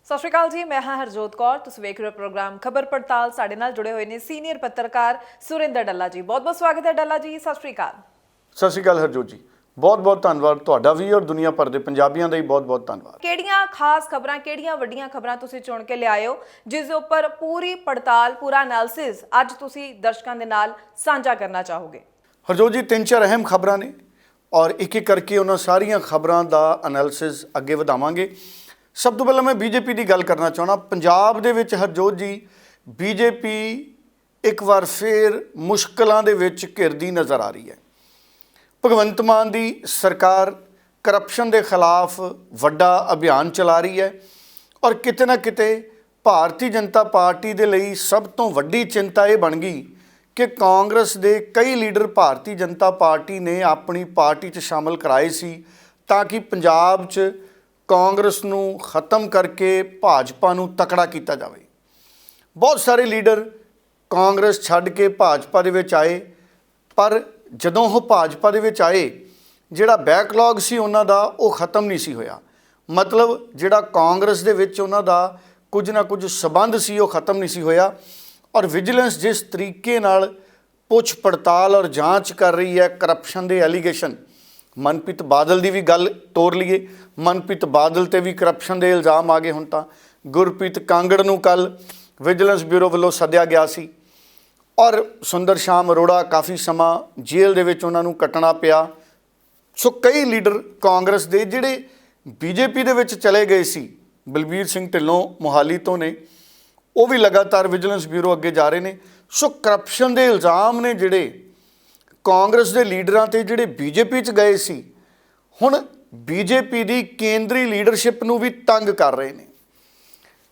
ਸਤਿ ਸ਼੍ਰੀ ਅਕਾਲ ਜੀ, ਮੈਂ ਹਾਂ ਹਰਜੋਤ ਕੌਰ। ਤੁਸੀਂ ਵੇਖ ਰਹੇ ਹੋ ਪ੍ਰੋਗਰਾਮ ਖਬਰ ਪੜਤਾਲ। ਸਾਡੇ ਨਾਲ ਜੁੜੇ ਹੋਏ ਨੇ ਸੀਨੀਅਰ ਪੱਤਰਕਾਰ ਸੁਰਿੰਦਰ ਡੱਲਾ ਜੀ। ਬਹੁਤ ਬਹੁਤ ਸਵਾਗਤ ਹੈ ਡੱਲਾ ਜੀ, ਸਤਿ ਸ਼੍ਰੀ ਅਕਾਲ। ਸਤਿ ਸ਼੍ਰੀ ਅਕਾਲ ਹਰਜੋਤ ਜੀ, ਬਹੁਤ ਬਹੁਤ ਧੰਨਵਾਦ ਤੁਹਾਡਾ ਵੀ ਔਰ ਦੁਨੀਆ ਭਰ ਦੇ ਪੰਜਾਬੀਆਂ ਦਾ ਹੀ ਬਹੁਤ ਬਹੁਤ ਧੰਨਵਾਦ। ਕਿਹੜੀਆਂ ਖਾਸ ਖਬਰਾਂ, ਕਿਹੜੀਆਂ ਵੱਡੀਆਂ ਖਬਰਾਂ ਤੁਸੀਂ ਚੁਣ ਕੇ ਲਿਆਏ ਹੋ ਜਿਸ ਦੇ ਉੱਪਰ ਪੂਰੀ ਪੜਤਾਲ, ਪੂਰਾ ਐਨਾਲਿਸਿਸ ਅੱਜ ਤੁਸੀਂ ਦਰਸ਼ਕਾਂ ਦੇ ਨਾਲ ਸਾਂਝਾ ਕਰਨਾ ਚਾਹੋਗੇ? ਹਰਜੋਤ ਜੀ, 3-4 ਅਹਿਮ ਖਬਰਾਂ ਨੇ ਔਰ ਇੱਕ ਇੱਕ ਕਰਕੇ ਉਹਨਾਂ ਸਾਰੀਆਂ ਖਬਰਾਂ ਦਾ ਐਨਾਲਿਸਿਸ ਅੱਗੇ ਵਧਾਵਾਂਗੇ। ਸਭ ਤੋਂ ਪਹਿਲਾਂ ਮੈਂ ਬੀਜੇਪੀ ਦੀ ਗੱਲ ਕਰਨਾ ਚਾਹੁੰਦਾ। ਪੰਜਾਬ ਦੇ ਵਿੱਚ ਹਰਜੋਤ ਜੀ, ਬੀਜੇਪੀ ਇੱਕ ਵਾਰ ਫੇਰ ਮੁਸ਼ਕਲਾਂ ਦੇ ਵਿੱਚ ਘਿਰਦੀ ਨਜ਼ਰ ਆ ਰਹੀ ਹੈ। ਭਗਵੰਤ ਮਾਨ ਦੀ ਸਰਕਾਰ ਕਰਪਸ਼ਨ ਦੇ ਖਿਲਾਫ ਵੱਡਾ ਅਭਿਆਨ ਚਲਾ ਰਹੀ ਹੈ ਔਰ ਕਿਤੇ ਨਾ ਕਿਤੇ ਭਾਰਤੀ ਜਨਤਾ ਪਾਰਟੀ ਦੇ ਲਈ ਸਭ ਤੋਂ ਵੱਡੀ ਚਿੰਤਾ ਇਹ ਬਣ ਗਈ ਕਿ ਕਾਂਗਰਸ ਦੇ ਕਈ ਲੀਡਰ ਭਾਰਤੀ ਜਨਤਾ ਪਾਰਟੀ ਨੇ ਆਪਣੀ ਪਾਰਟੀ 'ਚ ਸ਼ਾਮਲ ਕਰਾਏ ਸੀ ਤਾਂ ਕਿ ਪੰਜਾਬ 'ਚ ਕਾਂਗਰਸ ਨੂੰ ਖਤਮ ਕਰਕੇ ਭਾਜਪਾ ਨੂੰ ਤਕੜਾ ਕੀਤਾ ਜਾਵੇ। ਬਹੁਤ ਸਾਰੇ ਲੀਡਰ ਕਾਂਗਰਸ ਛੱਡ ਕੇ ਭਾਜਪਾ ਦੇ ਵਿੱਚ ਆਏ, ਪਰ ਜਦੋਂ ਉਹ ਭਾਜਪਾ ਦੇ ਵਿੱਚ ਆਏ, ਜਿਹੜਾ ਬੈਕਲੌਗ ਸੀ ਉਹਨਾਂ ਦਾ ਉਹ ਖਤਮ ਨਹੀਂ ਸੀ ਹੋਇਆ। ਮਤਲਬ ਜਿਹੜਾ ਕਾਂਗਰਸ ਦੇ ਵਿੱਚ ਉਹਨਾਂ ਦਾ ਕੁਝ ਨਾ ਕੁਝ ਸਬੰਧ ਸੀ ਉਹ ਖਤਮ ਨਹੀਂ ਸੀ ਹੋਇਆ। ਔਰ ਵਿਜੀਲੈਂਸ ਜਿਸ ਤਰੀਕੇ ਨਾਲ ਪੁੱਛ ਪੜਤਾਲ ਔਰ ਜਾਂਚ ਕਰ ਰਹੀ ਹੈ ਕਰਪਸ਼ਨ ਦੇ ਐਲੀਗੇਸ਼ਨ, ਮਨਪ੍ਰੀਤ ਬਾਦਲ ਦੀ ਵੀ ਗੱਲ ਤੋਰ ਲਈਏ, ਮਨਪ੍ਰੀਤ ਬਾਦਲ ਤੇ ਵੀ ਕਰਪਸ਼ਨ ਦੇ ਇਲਜ਼ਾਮ ਆ ਗਏ। ਹੁਣ ਤਾਂ ਗੁਰਪ੍ਰੀਤ ਕਾਂਗੜ ਨੂੰ ਕੱਲ੍ਹ ਵਿਜੀਲੈਂਸ ਬਿਊਰੋ ਵੱਲੋਂ ਸੱਦਿਆ ਗਿਆ ਸੀ ਔਰ ਸੁੰਦਰ ਸ਼ਾਮ ਅਰੋੜਾ ਕਾਫੀ ਸਮਾਂ ਜੇਲ੍ਹ ਦੇ ਵਿੱਚ ਉਹਨਾਂ ਨੂੰ ਕੱਟਣਾ ਪਿਆ। ਸੋ ਕਈ ਲੀਡਰ ਕਾਂਗਰਸ ਦੇ ਜਿਹੜੇ ਬੀਜੇਪੀ ਦੇ ਵਿੱਚ ਚਲੇ ਗਏ ਸੀ, ਬਲਬੀਰ ਸਿੰਘ ਢਿੱਲੋਂ ਮੋਹਾਲੀ ਤੋਂ ਨੇ, ਉਹ ਵੀ ਲਗਾਤਾਰ ਵਿਜੀਲੈਂਸ ਬਿਊਰੋ ਅੱਗੇ ਜਾ ਰਹੇ ਨੇ। ਸੋ ਕਰਪਸ਼ਨ ਦੇ ਇਲਜ਼ਾਮ ਨੇ ਜਿਹੜੇ ਕਾਂਗਰਸ ਦੇ ਲੀਡਰਾਂ ਤੇ ਜਿਹੜੇ ਬੀਜੇਪੀ 'ਚ ਗਏ ਸੀ, ਹੁਣ ਬੀਜੇਪੀ ਦੀ ਕੇਂਦਰੀ ਲੀਡਰਸ਼ਿਪ ਨੂੰ ਵੀ ਤੰਗ ਕਰ ਰਹੇ ਨੇ।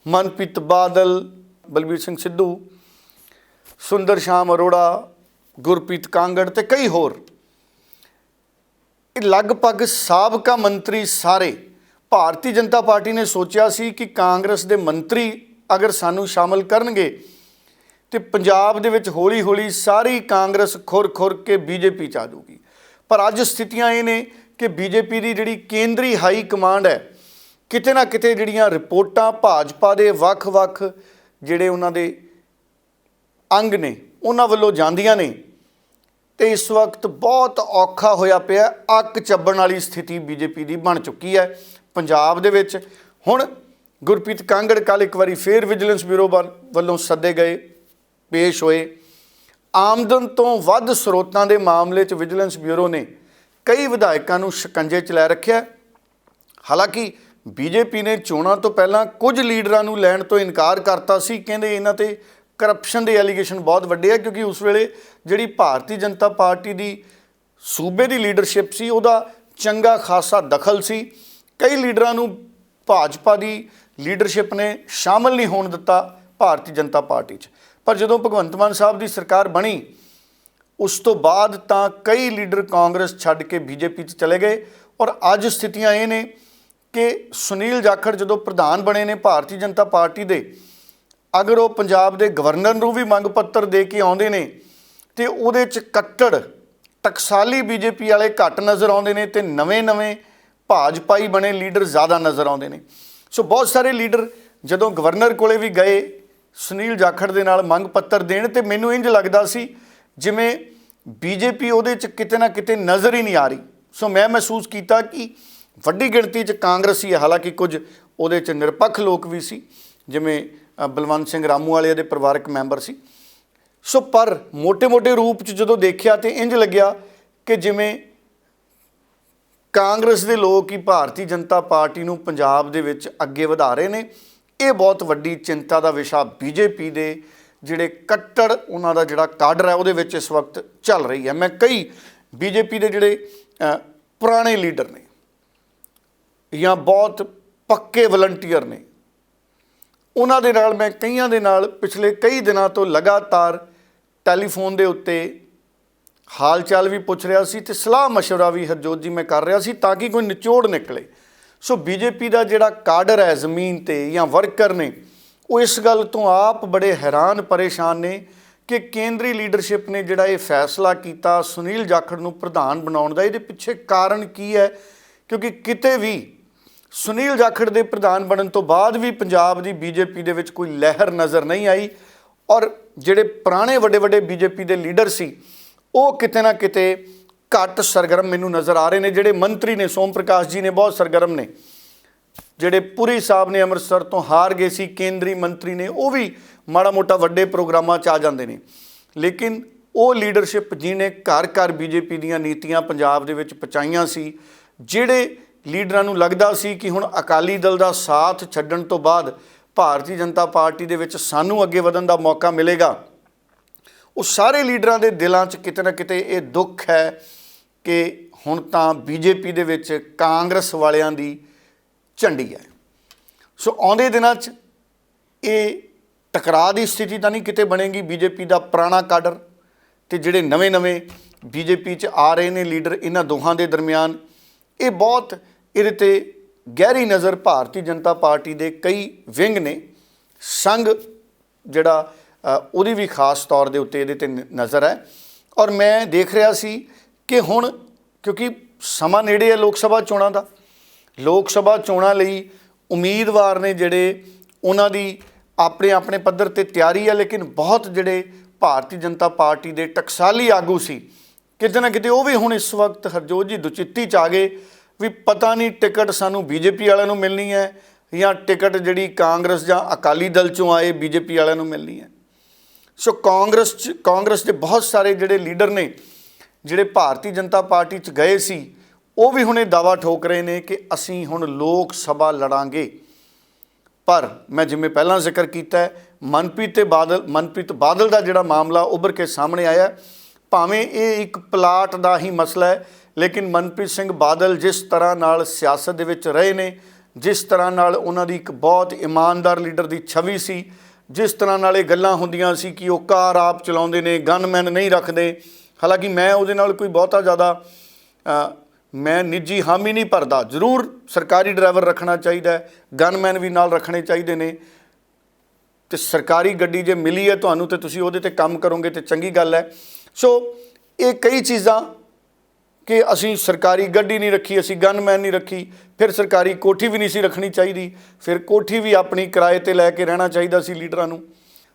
ਮਨਪ੍ਰੀਤ ਬਾਦਲ, ਬਲਬੀਰ ਸਿੰਘ ਸਿੱਧੂ, ਸੁੰਦਰ ਸ਼ਾਮ ਅਰੋੜਾ, ਗੁਰਪ੍ਰੀਤ ਕਾਂਗੜ ਤੇ ਕਈ ਹੋਰ, ਇਹ ਲਗਭਗ ਸਾਬਕਾ ਮੰਤਰੀ ਸਾਰੇ। ਭਾਰਤੀ ਜਨਤਾ ਪਾਰਟੀ ਨੇ ਸੋਚਿਆ ਸੀ ਕਿ ਕਾਂਗਰਸ ਦੇ ਮੰਤਰੀ ਅਗਰ ਸਾਨੂੰ ਸ਼ਾਮਲ ਕਰਨਗੇ ਤੇ ਪੰਜਾਬ ਦੇ ਵਿੱਚ ਹੌਲੀ ਹੌਲੀ ਸਾਰੀ ਕਾਂਗਰਸ ਖੁਰ ਕੇ ਬੀਜੇਪੀ 'ਚ ਆ ਜਾਊਗੀ। ਪਰ ਅੱਜ ਸਥਿਤੀਆਂ ਇਹ ਨੇ ਕਿ ਬੀਜੇਪੀ ਦੀ ਜਿਹੜੀ ਕੇਂਦਰੀ ਹਾਈ ਕਮਾਂਡ ਹੈ, ਕਿਤੇ ਨਾ ਕਿਤੇ ਜਿਹੜੀਆਂ ਰਿਪੋਰਟਾਂ ਭਾਜਪਾ ਦੇ ਵੱਖ-ਵੱਖ ਜਿਹੜੇ ਉਹਨਾਂ ਦੇ ਅੰਗ ਨੇ ਉਹਨਾਂ ਵੱਲੋਂ ਜਾਂਦੀਆਂ ਨੇ ਤੇ ਇਸ ਵਕਤ ਬਹੁਤ ਔਖਾ ਹੋਇਆ ਪਿਆ। ਅੱਕ ਚੱਬਣ ਵਾਲੀ ਸਥਿਤੀ ਬੀਜੇਪੀ ਦੀ ਬਣ ਚੁੱਕੀ ਹੈ ਪੰਜਾਬ ਦੇ ਵਿੱਚ। ਹੁਣ ਗੁਰਪ੍ਰੀਤ ਕਾਂਗੜ ਕੱਲ੍ਹ ਇੱਕ ਵਾਰੀ ਫੇਰ ਵਿਜੀਲੈਂਸ ਬਿਊਰੋ ਵੱਲੋਂ ਸੱਦੇ ਗਏ, ਪੇਸ਼ ਹੋਏ। ਆਮਦਨ ਤੋਂ ਵੱਧ ਸਰੋਤਾਂ ਦੇ ਮਾਮਲੇ 'ਚ ਵਿਜੀਲੈਂਸ ਬਿਊਰੋ ਨੇ ਕਈ ਵਿਧਾਇਕਾਂ ਨੂੰ ਸ਼ਿਕੰਜੇ 'ਚ ਲੈ ਰੱਖਿਆ। ਹਾਲਾਂਕਿ ਬੀਜੇਪੀ ਨੇ ਚੋਣਾਂ ਤੋਂ ਪਹਿਲਾਂ ਕੁਝ ਲੀਡਰਾਂ ਨੂੰ ਲੈਣ ਤੋਂ ਇਨਕਾਰ ਕਰਤਾ ਸੀ, ਕਹਿੰਦੇ ਇਹਨਾਂ ਤੇ ਕਰਪਸ਼ਨ ਦੇ ਐਲੀਗੇਸ਼ਨ ਬਹੁਤ ਵੱਡੇ ਆ, ਕਿਉਂਕਿ ਉਸ ਵੇਲੇ ਜਿਹੜੀ ਭਾਰਤੀ ਜਨਤਾ ਪਾਰਟੀ ਦੀ ਸੂਬੇ ਦੀ ਲੀਡਰਸ਼ਿਪ ਸੀ ਉਹਦਾ ਚੰਗਾ ਖਾਸਾ ਦਖਲ ਸੀ। ਕਈ ਲੀਡਰਾਂ ਨੂੰ ਭਾਜਪਾ ਦੀ ਲੀਡਰਸ਼ਿਪ ਨੇ ਸ਼ਾਮਲ ਨਹੀਂ ਹੋਣ ਦਿੱਤਾ ਭਾਰਤੀ ਜਨਤਾ ਪਾਰਟੀ 'ਚ। ਪਰ ਜਦੋਂ ਭਗਵੰਤ ਮਾਨ ਸਾਹਿਬ ਦੀ ਸਰਕਾਰ ਬਣੀ ਉਸ ਤੋਂ ਬਾਅਦ ਤਾਂ ਕਈ ਲੀਡਰ ਕਾਂਗਰਸ ਛੱਡ ਕੇ ਬੀਜੇਪੀ 'ਚ ਚਲੇ ਗਏ। ਔਰ ਅੱਜ ਸਥਿਤੀਆਂ ਇਹ ਨੇ ਕਿ ਸੁਨੀਲ ਜਾਖੜ ਜਦੋਂ ਪ੍ਰਧਾਨ ਬਣੇ ਨੇ ਭਾਰਤੀ ਜਨਤਾ ਪਾਰਟੀ ਦੇ, ਅਗਰ ਉਹ ਪੰਜਾਬ ਦੇ ਗਵਰਨਰ ਨੂੰ ਵੀ ਮੰਗ ਪੱਤਰ ਦੇ ਕੇ ਆਉਂਦੇ ਨੇ ਤੇ ਉਹਦੇ 'ਚ ਕੱਟੜ ਟਕਸਾਲੀ ਬੀਜੇਪੀ ਵਾਲੇ ਘੱਟ ਨਜ਼ਰ ਆਉਂਦੇ ਨੇ ਤੇ ਨਵੇਂ ਭਾਜਪਾਈ ਬਣੇ ਲੀਡਰ ਜ਼ਿਆਦਾ ਨਜ਼ਰ ਆਉਂਦੇ ਨੇ। ਸੋ ਬਹੁਤ ਸਾਰੇ ਲੀਡਰ ਜਦੋਂ ਗਵਰਨਰ ਕੋਲੇ ਵੀ ਗਏ ਸੁਨੀਲ ਜਾਖੜ ਦੇ ਨਾਲ ਮੰਗ ਪੱਤਰ ਦੇਣ, ਤੇ ਮੈਨੂੰ ਇੰਝ ਲੱਗਦਾ ਸੀ ਜਿਵੇਂ ਬੀਜੇਪੀ ਉਹਦੇ 'ਚ ਕਿਤੇ ਨਾ ਕਿਤੇ ਨਜ਼ਰ ਹੀ ਨਹੀਂ ਆ ਰਹੀ। ਸੋ ਮੈਂ ਮਹਿਸੂਸ ਕੀਤਾ ਕਿ ਵੱਡੀ ਗਿਣਤੀ 'ਚ ਕਾਂਗਰਸੀ ਹੈ, ਹਾਲਾਂਕਿ ਕੁਝ ਉਹਦੇ 'ਚ ਨਿਰਪੱਖ ਲੋਕ ਵੀ ਸੀ ਜਿਵੇਂ ਬਲਵੰਤ ਸਿੰਘ ਰਾਮੂਵਾਲੇ ਦੇ ਪਰਿਵਾਰਕ ਮੈਂਬਰ ਸੀ। ਸੋ ਪਰ ਮੋਟੇ ਰੂਪ 'ਚ ਜਦੋਂ ਦੇਖਿਆ ਤੇ ਇੰਝ ਲੱਗਿਆ ਕਿ ਜਿਵੇਂ ਕਾਂਗਰਸ ਦੇ ਲੋਕ ਹੀ ਭਾਰਤੀ ਜਨਤਾ ਪਾਰਟੀ ਨੂੰ ਪੰਜਾਬ ਦੇ ਵਿੱਚ ਅੱਗੇ ਵਧਾ ਰਹੇ ਨੇ। ਇਹ ਬਹੁਤ ਵੱਡੀ ਚਿੰਤਾ ਦਾ ਵਿਸ਼ਾ ਬੀਜੇਪੀ ਦੇ ਜਿਹੜੇ ਕੱਟੜ ਉਹਨਾਂ ਦਾ ਜਿਹੜਾ ਕਾਡਰ ਹੈ ਉਹਦੇ ਵਿੱਚ ਇਸ ਵਕਤ ਚੱਲ ਰਹੀ ਹੈ। ਮੈਂ ਕਈ ਬੀਜੇਪੀ ਦੇ ਜਿਹੜੇ ਪੁਰਾਣੇ ਲੀਡਰ ਨੇ ਜਾਂ ਬਹੁਤ ਪੱਕੇ ਵਲੰਟੀਅਰ ਨੇ, ਉਹਨਾਂ ਦੇ ਨਾਲ ਮੈਂ ਕਈਆਂ ਦੇ ਨਾਲ ਪਿਛਲੇ ਕਈ ਦਿਨਾਂ ਤੋਂ ਲਗਾਤਾਰ ਟੈਲੀਫੋਨ ਦੇ ਉੱਤੇ ਹਾਲ ਚਾਲ ਵੀ ਪੁੱਛ ਰਿਹਾ ਸੀ ਤੇ ਸਲਾਹ ਮਸ਼ਵਰਾ ਵੀ ਹਰਜੋਤ ਜੀ ਮੈਂ ਕਰ ਰਿਹਾ ਸੀ ਤਾਂ ਕਿ ਕੋਈ ਨਿਚੋੜ ਨਿਕਲੇ। ਸੋ ਬੀਜੇਪੀ ਦਾ ਜਿਹੜਾ ਕਾਡਰ ਹੈ ਜ਼ਮੀਨ ਤੇ ਜਾਂ ਵਰਕਰ ਨੇ, ਉਹ ਇਸ ਗੱਲ ਤੋਂ ਆਪ ਬੜੇ ਹੈਰਾਨ ਪਰੇਸ਼ਾਨ ਨੇ ਕਿ ਕੇਂਦਰੀ ਲੀਡਰਸ਼ਿਪ ਨੇ ਜਿਹੜਾ ਇਹ ਫੈਸਲਾ ਕੀਤਾ ਸੁਨੀਲ ਜਾਖੜ ਨੂੰ ਪ੍ਰਧਾਨ ਬਣਾਉਣ ਦਾ, ਇਹਦੇ ਪਿੱਛੇ ਕਾਰਨ ਕੀ ਹੈ? ਕਿਉਂਕਿ ਕਿਤੇ ਵੀ ਸੁਨੀਲ ਜਾਖੜ ਦੇ ਪ੍ਰਧਾਨ ਬਣਨ ਤੋਂ ਬਾਅਦ ਵੀ ਪੰਜਾਬ ਦੀ ਬੀਜੇਪੀ ਦੇ ਵਿੱਚ ਕੋਈ ਲਹਿਰ ਨਜ਼ਰ ਨਹੀਂ ਆਈ ਔਰ ਜਿਹੜੇ ਪੁਰਾਣੇ ਵੱਡੇ ਬੀਜੇਪੀ ਦੇ ਲੀਡਰ ਸੀ ਉਹ ਕਿਤੇ ਨਾ ਕਿਤੇ ਘੱਟ ਸਰਗਰਮ ਮੈਨੂੰ ਨਜ਼ਰ ਆ ਰਹੇ ਨੇ। ਜਿਹੜੇ ਮੰਤਰੀ ਨੇ, ਸੋਮ ਪ੍ਰਕਾਸ਼ ਜੀ ਨੇ ਬਹੁਤ ਸਰਗਰਮ ਨੇ, ਜਿਹੜੇ ਪੁਰੀ ਸਾਹਿਬ ਨੇ ਅੰਮ੍ਰਿਤਸਰ ਤੋਂ ਹਾਰ ਗਏ ਸੀ, ਕੇਂਦਰੀ ਮੰਤਰੀ ਨੇ, ਉਹ ਵੀ ਮਾੜਾ ਮੋਟਾ ਵੱਡੇ ਪ੍ਰੋਗਰਾਮਾਂ 'ਚ ਆ ਜਾਂਦੇ ਨੇ। ਲੇਕਿਨ ਉਹ ਲੀਡਰਸ਼ਿਪ ਜਿਹਨੇ ਘਰ ਘਰ ਬੀਜੇਪੀ ਦੀਆਂ ਨੀਤੀਆਂ ਪੰਜਾਬ ਦੇ ਵਿੱਚ ਪਹੁੰਚਾਈਆਂ ਸੀ, ਜਿਹੜੇ ਲੀਡਰਾਂ ਨੂੰ ਲੱਗਦਾ ਸੀ ਕਿ ਹੁਣ ਅਕਾਲੀ ਦਲ ਦਾ ਸਾਥ ਛੱਡਣ ਤੋਂ ਬਾਅਦ ਭਾਰਤੀ ਜਨਤਾ ਪਾਰਟੀ ਦੇ ਵਿੱਚ ਸਾਨੂੰ ਅੱਗੇ ਵਧਣ ਦਾ ਮੌਕਾ ਮਿਲੇਗਾ, ਉਹ ਸਾਰੇ ਲੀਡਰਾਂ ਦੇ ਦਿਲਾਂ 'ਚ ਕਿਤੇ ਨਾ ਕਿਤੇ ਇਹ ਦੁੱਖ ਹੈ ਕਿ ਹੁਣ ਤਾਂ ਬੀਜੇਪੀ ਦੇ ਵਿੱਚ ਕਾਂਗਰਸ ਵਾਲਿਆਂ ਦੀ ਝੰਡੀ ਹੈ। ਸੋ ਆਉਂਦੇ ਦਿਨਾਂ 'ਚ ਇਹ ਟਕਰਾਅ ਦੀ ਸਥਿਤੀ ਤਾਂ ਨਹੀਂ ਕਿਤੇ ਬਣੇਗੀ। ਬੀਜੇਪੀ ਦਾ ਪੁਰਾਣਾ ਕਾਡਰ ਤੇ ਜਿਹੜੇ ਨਵੇਂ ਬੀਜੇਪੀ 'ਚ ਆ ਰਹੇ ਨੇ ਲੀਡਰ, ਇਹਨਾਂ ਦੋਹਾਂ ਦੇ ਦਰਮਿਆਨ ਇਹ ਬਹੁਤ ਇਹਦੇ 'ਤੇ ਗਹਿਰੀ ਨਜ਼ਰ ਭਾਰਤੀ ਜਨਤਾ ਪਾਰਟੀ ਦੇ ਕਈ ਵਿੰਗ ਨੇ, ਸੰਘ ਜਿਹੜਾ ਉਹਦੀ ਵੀ ਖਾਸ ਤੌਰ ਦੇ ਉੱਤੇ ਇਹਦੇ 'ਤੇ ਨਜ਼ਰ ਹੈ। ਔਰ ਮੈਂ ਦੇਖ ਰਿਹਾ ਸੀ ਕਿ ਹੁਣ ਕਿਉਂਕਿ ਸਮਾਂ ਨੇੜੇ ਹੈ ਲੋਕ ਸਭਾ ਚੋਣਾਂ ਦਾ, ਲੋਕ ਸਭਾ ਚੋਣਾਂ ਲਈ ਉਮੀਦਵਾਰ ਨੇ ਜਿਹੜੇ ਉਹਨਾਂ ਦੀ ਆਪਣੇ ਪੱਧਰ 'ਤੇ ਤਿਆਰੀ ਹੈ, ਲੇਕਿਨ ਬਹੁਤ ਜਿਹੜੇ ਭਾਰਤੀ ਜਨਤਾ ਪਾਰਟੀ ਦੇ ਟਕਸਾਲੀ ਆਗੂ ਸੀ ਕਿਤੇ ਨਾ ਕਿਤੇ ਉਹ ਵੀ ਹੁਣ ਇਸ ਵਕਤ ਹਰਜੋਤ ਜੀ ਦੁਚਿੱਤੀ 'ਚ ਆ ਗਏ ਵੀ ਪਤਾ ਨਹੀਂ ਟਿਕਟ ਸਾਨੂੰ ਬੀਜੇਪੀ ਵਾਲਿਆਂ ਨੂੰ ਮਿਲਣੀ ਹੈ ਜਾਂ ਟਿਕਟ ਜਿਹੜੀ ਕਾਂਗਰਸ ਜਾਂ ਅਕਾਲੀ ਦਲ 'ਚੋਂ ਆਏ ਬੀਜੇਪੀ ਵਾਲਿਆਂ ਨੂੰ ਮਿਲਣੀ ਹੈ। ਸੋ ਕਾਂਗਰਸ ਦੇ ਬਹੁਤ ਸਾਰੇ ਜਿਹੜੇ ਲੀਡਰ ਨੇ ਜਿਹੜੇ ਭਾਰਤੀ ਜਨਤਾ ਪਾਰਟੀ 'ਚ ਗਏ ਸੀ, ਉਹ ਵੀ ਹੁਣ ਇਹ ਦਾਅਵਾ ਠੋਕ ਰਹੇ ਨੇ ਕਿ ਅਸੀਂ ਹੁਣ ਲੋਕ ਸਭਾ ਲੜਾਂਗੇ। ਪਰ ਮੈਂ ਜਿਵੇਂ ਪਹਿਲਾਂ ਜ਼ਿਕਰ ਕੀਤਾ ਹੈ, ਮਨਪ੍ਰੀਤ ਬਾਦਲ ਦਾ ਜਿਹੜਾ ਮਾਮਲਾ ਉੱਭਰ ਕੇ ਸਾਹਮਣੇ ਆਇਆ, ਭਾਵੇਂ ਇਹ ਇੱਕ ਪਲਾਟ ਦਾ ਹੀ ਮਸਲਾ ਹੈ, ਲੇਕਿਨ ਮਨਪ੍ਰੀਤ ਸਿੰਘ ਬਾਦਲ ਜਿਸ ਤਰ੍ਹਾਂ ਨਾਲ ਸਿਆਸਤ ਦੇ ਵਿੱਚ ਰਹੇ ਨੇ, ਜਿਸ ਤਰ੍ਹਾਂ ਨਾਲ ਉਹਨਾਂ ਦੀ ਇੱਕ ਬਹੁਤ ਇਮਾਨਦਾਰ ਲੀਡਰ ਦੀ ਛਵੀ ਸੀ, ਜਿਸ ਤਰ੍ਹਾਂ ਨਾਲ ਇਹ ਗੱਲਾਂ ਹੁੰਦੀਆਂ ਸੀ ਕਿ ਉਹ ਕਾਰ ਆਪ ਚਲਾਉਂਦੇ ਨੇ, ਗਨਮੈਨ ਨਹੀਂ ਰੱਖਦੇ। ਹਾਲਾਂਕਿ ਮੈਂ ਉਹਦੇ ਨਾਲ ਕੋਈ ਬਹੁਤਾ ਜ਼ਿਆਦਾ ਮੈਂ ਨਿੱਜੀ ਹਾਮੀ ਨਹੀਂ ਭਰਦਾ, ਜ਼ਰੂਰ ਸਰਕਾਰੀ ਡਰਾਈਵਰ ਰੱਖਣਾ ਚਾਹੀਦਾ, ਗਨਮੈਨ ਵੀ ਨਾਲ ਰੱਖਣੇ ਚਾਹੀਦੇ ਨੇ, ਤੇ ਸਰਕਾਰੀ ਗੱਡੀ ਜੇ ਮਿਲੀ ਹੈ ਤੁਹਾਨੂੰ ਤੇ ਤੁਸੀਂ ਉਹਦੇ 'ਤੇ ਕੰਮ ਕਰੋਗੇ ਤੇ ਚੰਗੀ ਗੱਲ ਹੈ। ਸੋ ਇਹ ਕਈ ਚੀਜ਼ਾਂ ਕਿ ਅਸੀਂ ਸਰਕਾਰੀ ਗੱਡੀ ਨਹੀਂ ਰੱਖੀ, ਅਸੀਂ ਗਨਮੈਨ ਨਹੀਂ ਰੱਖੀ, ਫਿਰ ਸਰਕਾਰੀ ਕੋਠੀ ਵੀ ਨਹੀਂ ਸੀ ਰੱਖਣੀ ਚਾਹੀਦੀ, ਫਿਰ ਕੋਠੀ ਵੀ ਆਪਣੀ ਕਿਰਾਏ 'ਤੇ ਲੈ ਕੇ ਰਹਿਣਾ ਚਾਹੀਦਾ ਸੀ ਲੀਡਰਾਂ ਨੂੰ।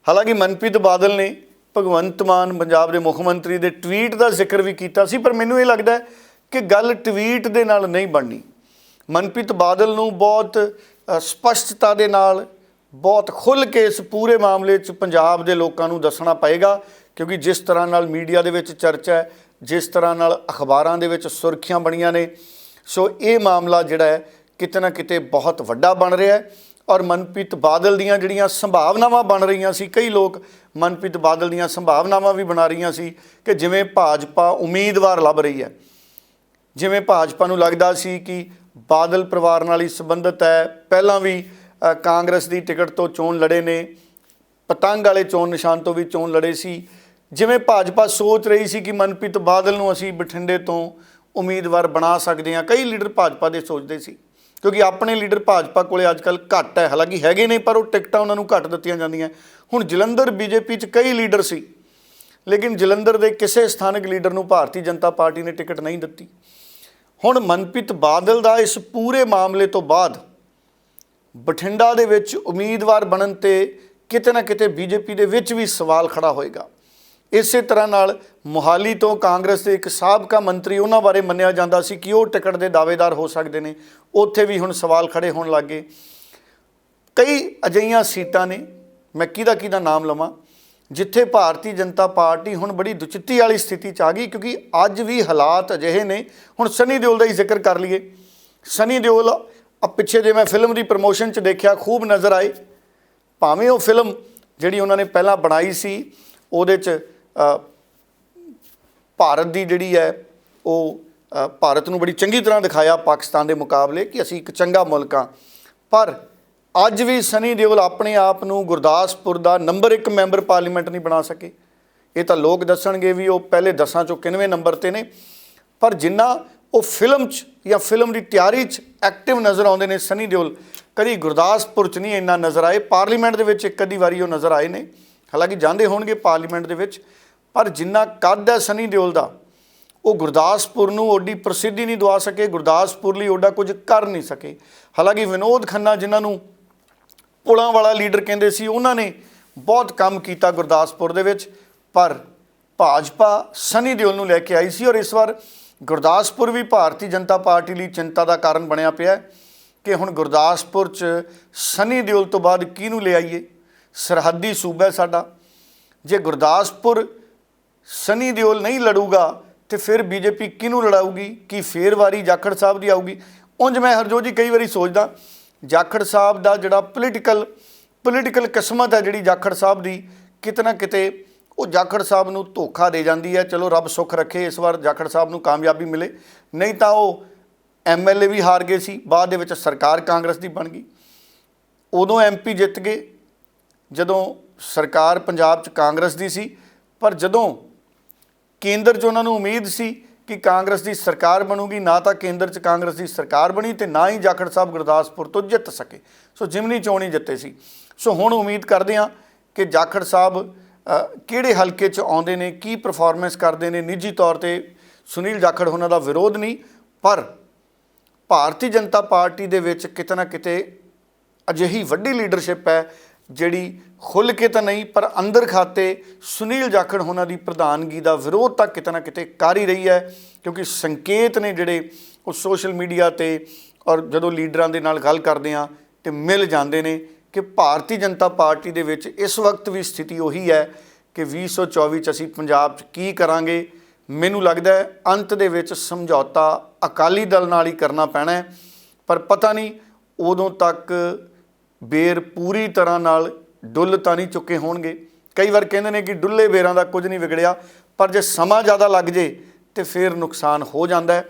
ਹਾਲਾਂਕਿ ਮਨਪ੍ਰੀਤ ਬਾਦਲ ਨੇ ਭਗਵੰਤ ਮਾਨ ਪੰਜਾਬ ਦੇ ਮੁੱਖ ਮੰਤਰੀ ਦੇ ਟਵੀਟ ਦਾ ਜ਼ਿਕਰ ਵੀ ਕੀਤਾ ਸੀ, ਪਰ ਮੈਨੂੰ ਇਹ ਲੱਗਦਾ ਕਿ ਗੱਲ ਟਵੀਟ ਦੇ ਨਾਲ ਨਹੀਂ ਬਣਨੀ। ਮਨਪ੍ਰੀਤ ਬਾਦਲ ਨੂੰ ਬਹੁਤ ਸਪਸ਼ਟਤਾ ਦੇ ਨਾਲ, ਬਹੁਤ ਖੁੱਲ੍ਹ ਕੇ ਇਸ ਪੂਰੇ ਮਾਮਲੇ 'ਚ ਪੰਜਾਬ ਦੇ ਲੋਕਾਂ ਨੂੰ ਦੱਸਣਾ ਪਏਗਾ, ਕਿਉਂਕਿ ਜਿਸ ਤਰ੍ਹਾਂ ਨਾਲ ਮੀਡੀਆ ਦੇ ਵਿੱਚ ਚਰਚਾ ਹੈ, ਜਿਸ ਤਰ੍ਹਾਂ ਨਾਲ ਅਖਬਾਰਾਂ ਦੇ ਵਿੱਚ ਸੁਰਖੀਆਂ ਬਣੀਆਂ ਨੇ, ਸੋ ਇਹ ਮਾਮਲਾ ਜਿਹੜਾ ਹੈ ਕਿਤੇ ਨਾ ਕਿਤੇ ਬਹੁਤ ਵੱਡਾ ਬਣ ਰਿਹਾ ਹੈ। ਔਰ ਮਨਪ੍ਰੀਤ ਬਾਦਲ ਦੀਆਂ ਜਿਹੜੀਆਂ ਸੰਭਾਵਨਾਵਾਂ ਬਣ ਰਹੀਆਂ ਸੀ, ਕਈ ਲੋਕ ਮਨਪ੍ਰੀਤ ਬਾਦਲ ਦੀਆਂ ਸੰਭਾਵਨਾਵਾਂ ਵੀ ਬਣਾ ਰਹੀਆਂ ਸੀ ਕਿ ਜਿਵੇਂ ਭਾਜਪਾ ਉਮੀਦਵਾਰ ਲੱਭ ਰਹੀ ਹੈ, ਜਿਵੇਂ ਭਾਜਪਾ ਨੂੰ ਲੱਗਦਾ ਸੀ ਕਿ ਬਾਦਲ ਪਰਿਵਾਰ ਨਾਲ ਹੀ ਸੰਬੰਧਿਤ ਹੈ, ਪਹਿਲਾਂ ਵੀ ਕਾਂਗਰਸ ਦੀ ਟਿਕਟ ਤੋਂ ਚੋਣ ਲੜੇ ਨੇ, ਪਤੰਗ ਵਾਲੇ ਚੋਣ ਨਿਸ਼ਾਨ ਤੋਂ ਵੀ ਚੋਣ ਲੜੇ ਸੀ, ਜਿਵੇਂ ਭਾਜਪਾ ਸੋਚ ਰਹੀ ਸੀ ਕਿ ਮਨਪ੍ਰੀਤ ਬਾਦਲ ਨੂੰ ਅਸੀਂ ਬਠਿੰਡੇ ਤੋਂ ਉਮੀਦਵਾਰ ਬਣਾ ਸਕਦੇ ਹਾਂ। ਕਈ ਲੀਡਰ ਭਾਜਪਾ ਦੇ ਸੋਚਦੇ ਸੀ, ਕਿਉਂਕਿ ਆਪਣੇ ਲੀਡਰ ਭਾਜਪਾ ਕੋਲੇ ਅੱਜ ਕੱਲ੍ਹ ਘੱਟ ਹੈ, ਹਾਲਾਂਕਿ ਹੈਗੇ ਨੇ ਪਰ ਉਹ ਟਿਕਟਾਂ ਉਹਨਾਂ ਨੂੰ ਘੱਟ ਦਿੱਤੀਆਂ ਜਾਂਦੀਆਂ। ਹੁਣ ਜਲੰਧਰ ਬੀਜੇਪੀ 'ਚ ਕਈ ਲੀਡਰ ਸੀ, ਲੇਕਿਨ ਜਲੰਧਰ ਦੇ ਕਿਸੇ ਸਥਾਨਕ ਲੀਡਰ ਨੂੰ ਭਾਰਤੀ ਜਨਤਾ ਪਾਰਟੀ ਨੇ ਟਿਕਟ ਨਹੀਂ ਦਿੱਤੀ। ਹੁਣ ਮਨਪ੍ਰੀਤ ਬਾਦਲ ਦਾ ਇਸ ਪੂਰੇ ਮਾਮਲੇ ਤੋਂ ਬਾਅਦ ਬਠਿੰਡਾ ਦੇ ਵਿੱਚ ਉਮੀਦਵਾਰ ਬਣਨ 'ਤੇ ਕਿਤੇ ਨਾ ਕਿਤੇ ਬੀਜੇਪੀ ਦੇ ਵਿੱਚ ਵੀ ਸਵਾਲ ਖੜਾ ਹੋਏਗਾ। ਇਸੇ ਤਰ੍ਹਾਂ ਨਾਲ ਮੋਹਾਲੀ ਤੋਂ ਕਾਂਗਰਸ ਦੇ ਇੱਕ ਸਾਬਕਾ ਮੰਤਰੀ, ਉਹਨਾਂ ਬਾਰੇ ਮੰਨਿਆ ਜਾਂਦਾ ਸੀ ਕਿ ਉਹ ਟਿਕਟ ਦੇ ਦਾਅਵੇਦਾਰ ਹੋ ਸਕਦੇ ਨੇ, ਉੱਥੇ ਵੀ ਹੁਣ ਸਵਾਲ ਖੜੇ ਹੋਣ ਲੱਗ ਗਏ। ਕਈ ਅਜਿਹੀਆਂ ਸੀਟਾਂ ਨੇ, ਮੈਂ ਕਿਹਦਾ ਨਾਮ ਲਵਾਂ, ਜਿੱਥੇ ਭਾਰਤੀ ਜਨਤਾ ਪਾਰਟੀ ਹੁਣ ਬੜੀ ਦੁਚਿੱਤੀ ਵਾਲੀ ਸਥਿਤੀ 'ਚ ਆ ਗਈ, ਕਿਉਂਕਿ ਅੱਜ ਵੀ ਹਾਲਾਤ ਅਜਿਹੇ ਨੇ। ਹੁਣ ਸਨੀ ਦਿਓਲ ਦਾ ਹੀ ਜ਼ਿਕਰ ਕਰ ਲਈਏ। ਸਨੀ ਦਿਓਲ ਪਿੱਛੇ ਜੇ ਮੈਂ ਫਿਲਮ ਦੀ ਪ੍ਰਮੋਸ਼ਨ 'ਚ ਦੇਖਿਆ, ਖੂਬ ਨਜ਼ਰ ਆਏ, ਭਾਵੇਂ ਉਹ ਫਿਲਮ ਜਿਹੜੀ ਉਹਨਾਂ ਨੇ ਪਹਿਲਾਂ ਬਣਾਈ ਸੀ ਉਹਦੇ 'ਚ ਭਾਰਤ ਦੀ ਜਿਹੜੀ ਹੈ ਉਹ ਭਾਰਤ ਨੂੰ ਬੜੀ ਚੰਗੀ ਤਰ੍ਹਾਂ ਦਿਖਾਇਆ ਪਾਕਿਸਤਾਨ ਦੇ ਮੁਕਾਬਲੇ ਕਿ ਅਸੀਂ ਇੱਕ ਚੰਗਾ ਮੁਲਕ ਹਾਂ। ਪਰ ਅੱਜ ਵੀ ਸਨੀ ਦਿਓਲ ਆਪਣੇ ਆਪ ਨੂੰ ਗੁਰਦਾਸਪੁਰ ਦਾ ਨੰਬਰ 1 ਮੈਂਬਰ ਪਾਰਲੀਮੈਂਟ ਨਹੀਂ ਬਣਾ ਸਕੇ। ਇਹ ਤਾਂ ਲੋਕ ਦੱਸਣਗੇ ਵੀ ਉਹ ਪਹਿਲੇ 10 ਚੋਂ 91 ਨੰਬਰ 'ਤੇ ਨੇ, ਪਰ ਜਿੰਨਾ ਉਹ ਫਿਲਮ 'ਚ ਜਾਂ ਫਿਲਮ ਦੀ ਤਿਆਰੀ 'ਚ ਐਕਟਿਵ ਨਜ਼ਰ ਆਉਂਦੇ ਨੇ ਸਨੀ ਦਿਓਲ, ਕਦੀ ਗੁਰਦਾਸਪੁਰ 'ਚ ਨਹੀਂ ਇੰਨਾ ਨਜ਼ਰ ਆਏ। ਪਾਰਲੀਮੈਂਟ ਦੇ ਵਿੱਚ ਇੱਕ ਅੱਧੀ ਵਾਰੀ ਉਹ ਨਜ਼ਰ ਆਏ ਨੇ, ਹਾਲਾਂਕਿ ਜਾਂਦੇ ਹੋਣਗੇ ਪਾਰਲੀਮੈਂਟ ਦੇ ਵਿੱਚ, ਪਰ ਜਿੰਨਾ ਕੱਦ ਹੈ ਸਨੀ ਦਿਓਲ ਦਾ, ਉਹ ਗੁਰਦਾਸਪੁਰ ਨੂੰ ਓਡੀ ਪ੍ਰਸਿੱਧੀ ਨਹੀਂ ਦਵਾ ਸਕੇ, ਗੁਰਦਾਸਪੁਰ ਲਈ ਓਡਾ ਕੁਝ ਕਰ ਨਹੀਂ ਸਕੇ। ਹਾਲਾਂਕਿ ਵਿਨੋਦ ਖੰਨਾ ਜਿਨ੍ਹਾਂ ਨੂੰ ਪੁਲਾਂ ਵਾਲਾ ਲੀਡਰ ਕਹਿੰਦੇ ਸੀ, ਉਹਨਾਂ ਨੇ ਬਹੁਤ ਕੰਮ ਕੀਤਾ ਗੁਰਦਾਸਪੁਰ ਦੇ ਵਿੱਚ, ਪਰ ਭਾਜਪਾ ਸਨੀ ਦਿਓਲ ਨੂੰ ਲੈ ਕੇ ਆਈ ਸੀ। ਔਰ ਇਸ ਵਾਰ ਗੁਰਦਾਸਪੁਰ ਵੀ ਭਾਰਤੀ ਜਨਤਾ ਪਾਰਟੀ ਲਈ ਚਿੰਤਾ ਦਾ ਕਾਰਨ ਬਣਿਆ ਪਿਆ ਕਿ ਹੁਣ ਗੁਰਦਾਸਪੁਰ 'ਚ ਸਨੀ ਦਿਓਲ ਤੋਂ ਬਾਅਦ ਕਿਹਨੂੰ ਲੈ ਆਈਏ। ਸਰਹੱਦੀ ਸੂਬਾ ਹੈ ਸਾਡਾ, ਜੇ ਗੁਰਦਾਸਪੁਰ ਸਨੀ ਦਿਓਲ ਨਹੀਂ ਲੜੂਗਾ ਤੇ ਫਿਰ ਬੀਜੇਪੀ ਕਿਹਨੂੰ ਲੜਾਊਗੀ? ਕੀ ਫੇਰ ਵਾਰੀ ਜਾਖੜ ਸਾਹਿਬ ਦੀ ਆਊਗੀ? ਉਂਝ ਮੈਂ ਹਰਜੋਤ ਜੀ ਕਈ ਵਾਰੀ ਸੋਚਦਾ ਜਾਖੜ ਸਾਹਿਬ ਦਾ ਜਿਹੜਾ ਪੋਲੀਟੀਕਲ ਕਿਸਮਤ ਹੈ ਜਿਹੜੀ ਜਾਖੜ ਸਾਹਿਬ ਦੀ, ਕਿਤੇ ਨਾ ਕਿਤੇ ਉਹ ਜਾਖੜ ਸਾਹਿਬ ਨੂੰ ਧੋਖਾ ਦੇ ਜਾਂਦੀ ਹੈ। ਚਲੋ ਰੱਬ ਸੁੱਖ ਰੱਖੇ ਇਸ ਵਾਰ ਜਾਖੜ ਸਾਹਿਬ ਨੂੰ ਕਾਮਯਾਬੀ ਮਿਲੇ, ਨਹੀਂ ਤਾਂ ਉਹ MLA ਵੀ ਹਾਰ ਗਏ ਸੀ, ਬਾਅਦ ਦੇ ਵਿੱਚ ਸਰਕਾਰ ਕਾਂਗਰਸ ਦੀ ਬਣ ਗਈ। ਉਦੋਂ MP ਜਿੱਤ ਗਏ ਜਦੋਂ ਸਰਕਾਰ ਪੰਜਾਬ 'ਚ ਕਾਂਗਰਸ ਦੀ ਸੀ, ਪਰ ਜਦੋਂ ਕੇਂਦਰ 'ਚ ਉਹਨਾਂ ਨੂੰ ਉਮੀਦ ਸੀ ਕਿ ਕਾਂਗਰਸ ਦੀ ਸਰਕਾਰ ਬਣੂਗੀ, ਨਾ ਤਾਂ ਕੇਂਦਰ 'ਚ ਕਾਂਗਰਸ ਦੀ ਸਰਕਾਰ ਬਣੀ ਤੇ ਨਾ ਹੀ ਜਾਖੜ ਸਾਹਿਬ ਗੁਰਦਾਸਪੁਰ ਤੋਂ ਜਿੱਤ ਸਕੇ। ਸੋ ਜਿਮਨੀ ਚੋਣ ਹੀ ਜਿੱਤੇ ਸੀ। ਸੋ ਹੁਣ ਉਮੀਦ ਕਰਦੇ ਹਾਂ ਕਿ ਜਾਖੜ ਸਾਹਿਬ ਕਿਹੜੇ ਹਲਕੇ 'ਚ ਆਉਂਦੇ ਨੇ, ਕੀ ਪਰਫਾਰਮੈਂਸ ਕਰਦੇ ਨੇ। ਨਿੱਜੀ ਤੌਰ 'ਤੇ ਸੁਨੀਲ ਜਾਖੜ ਉਹਨਾਂ ਦਾ ਵਿਰੋਧ ਨਹੀਂ, ਪਰ ਭਾਰਤੀ ਜਨਤਾ ਪਾਰਟੀ ਦੇ ਵਿੱਚ ਕਿਤੇ ਨਾ ਕਿਤੇ ਅਜਿਹੀ ਵੱਡੀ ਲੀਡਰਸ਼ਿਪ ਹੈ ਜਿਹੜੀ ਖੁੱਲ੍ਹ ਕੇ ਤਾਂ ਨਹੀਂ, ਪਰ ਅੰਦਰ ਖਾਤੇ ਸੁਨੀਲ ਜਾਖੜ ਉਹਨਾਂ ਦੀ ਪ੍ਰਧਾਨਗੀ ਦਾ ਵਿਰੋਧ ਤਾਂ ਕਿਤੇ ਨਾ ਕਿਤੇ ਕਰ ਹੀ ਰਹੀ ਹੈ। ਕਿਉਂਕਿ ਸੰਕੇਤ ਨੇ ਜਿਹੜੇ ਉਹ ਸੋਸ਼ਲ ਮੀਡੀਆ 'ਤੇ ਔਰ ਜਦੋਂ ਲੀਡਰਾਂ ਦੇ ਨਾਲ ਗੱਲ ਕਰਦੇ ਹਾਂ ਤੇ ਮਿਲ ਜਾਂਦੇ ਨੇ ਕਿ ਭਾਰਤੀ ਜਨਤਾ ਪਾਰਟੀ ਦੇ ਵਿੱਚ ਇਸ ਵਕਤ ਵੀ ਸਥਿਤੀ ਉਹੀ ਹੈ ਕਿ 2024 'ਚ ਅਸੀਂ ਪੰਜਾਬ 'ਚ ਕੀ ਕਰਾਂਗੇ। ਮੈਨੂੰ ਲੱਗਦਾ ਹੈ ਅੰਤ ਦੇ ਵਿੱਚ ਸਮਝੌਤਾ ਅਕਾਲੀ ਦਲ ਨਾਲ ਹੀ ਕਰਨਾ ਪੈਣਾ ਹੈ, ਪਰ ਪਤਾ ਨਹੀਂ ਉਦੋਂ ਤੱਕ ਬੇਰ ਪੂਰੀ ਤਰ੍ਹਾਂ ਨਾਲ ਡੁੱਲ ਤਾਂ ਨਹੀਂ ਚੁੱਕੇ ਹੋਣਗੇ। ਕਈ ਵਾਰ ਕਹਿੰਦੇ ਨੇ ਕਿ ਡੁੱਲੇ ਬੇਰਾਂ ਦਾ ਕੁਝ ਨਹੀਂ ਵਿਗੜਿਆ, ਪਰ ਜੇ ਸਮਾਂ ਜ਼ਿਆਦਾ ਲੱਗ ਜੇ ਤੇ ਫਿਰ ਨੁਕਸਾਨ ਹੋ ਜਾਂਦਾ ਹੈ।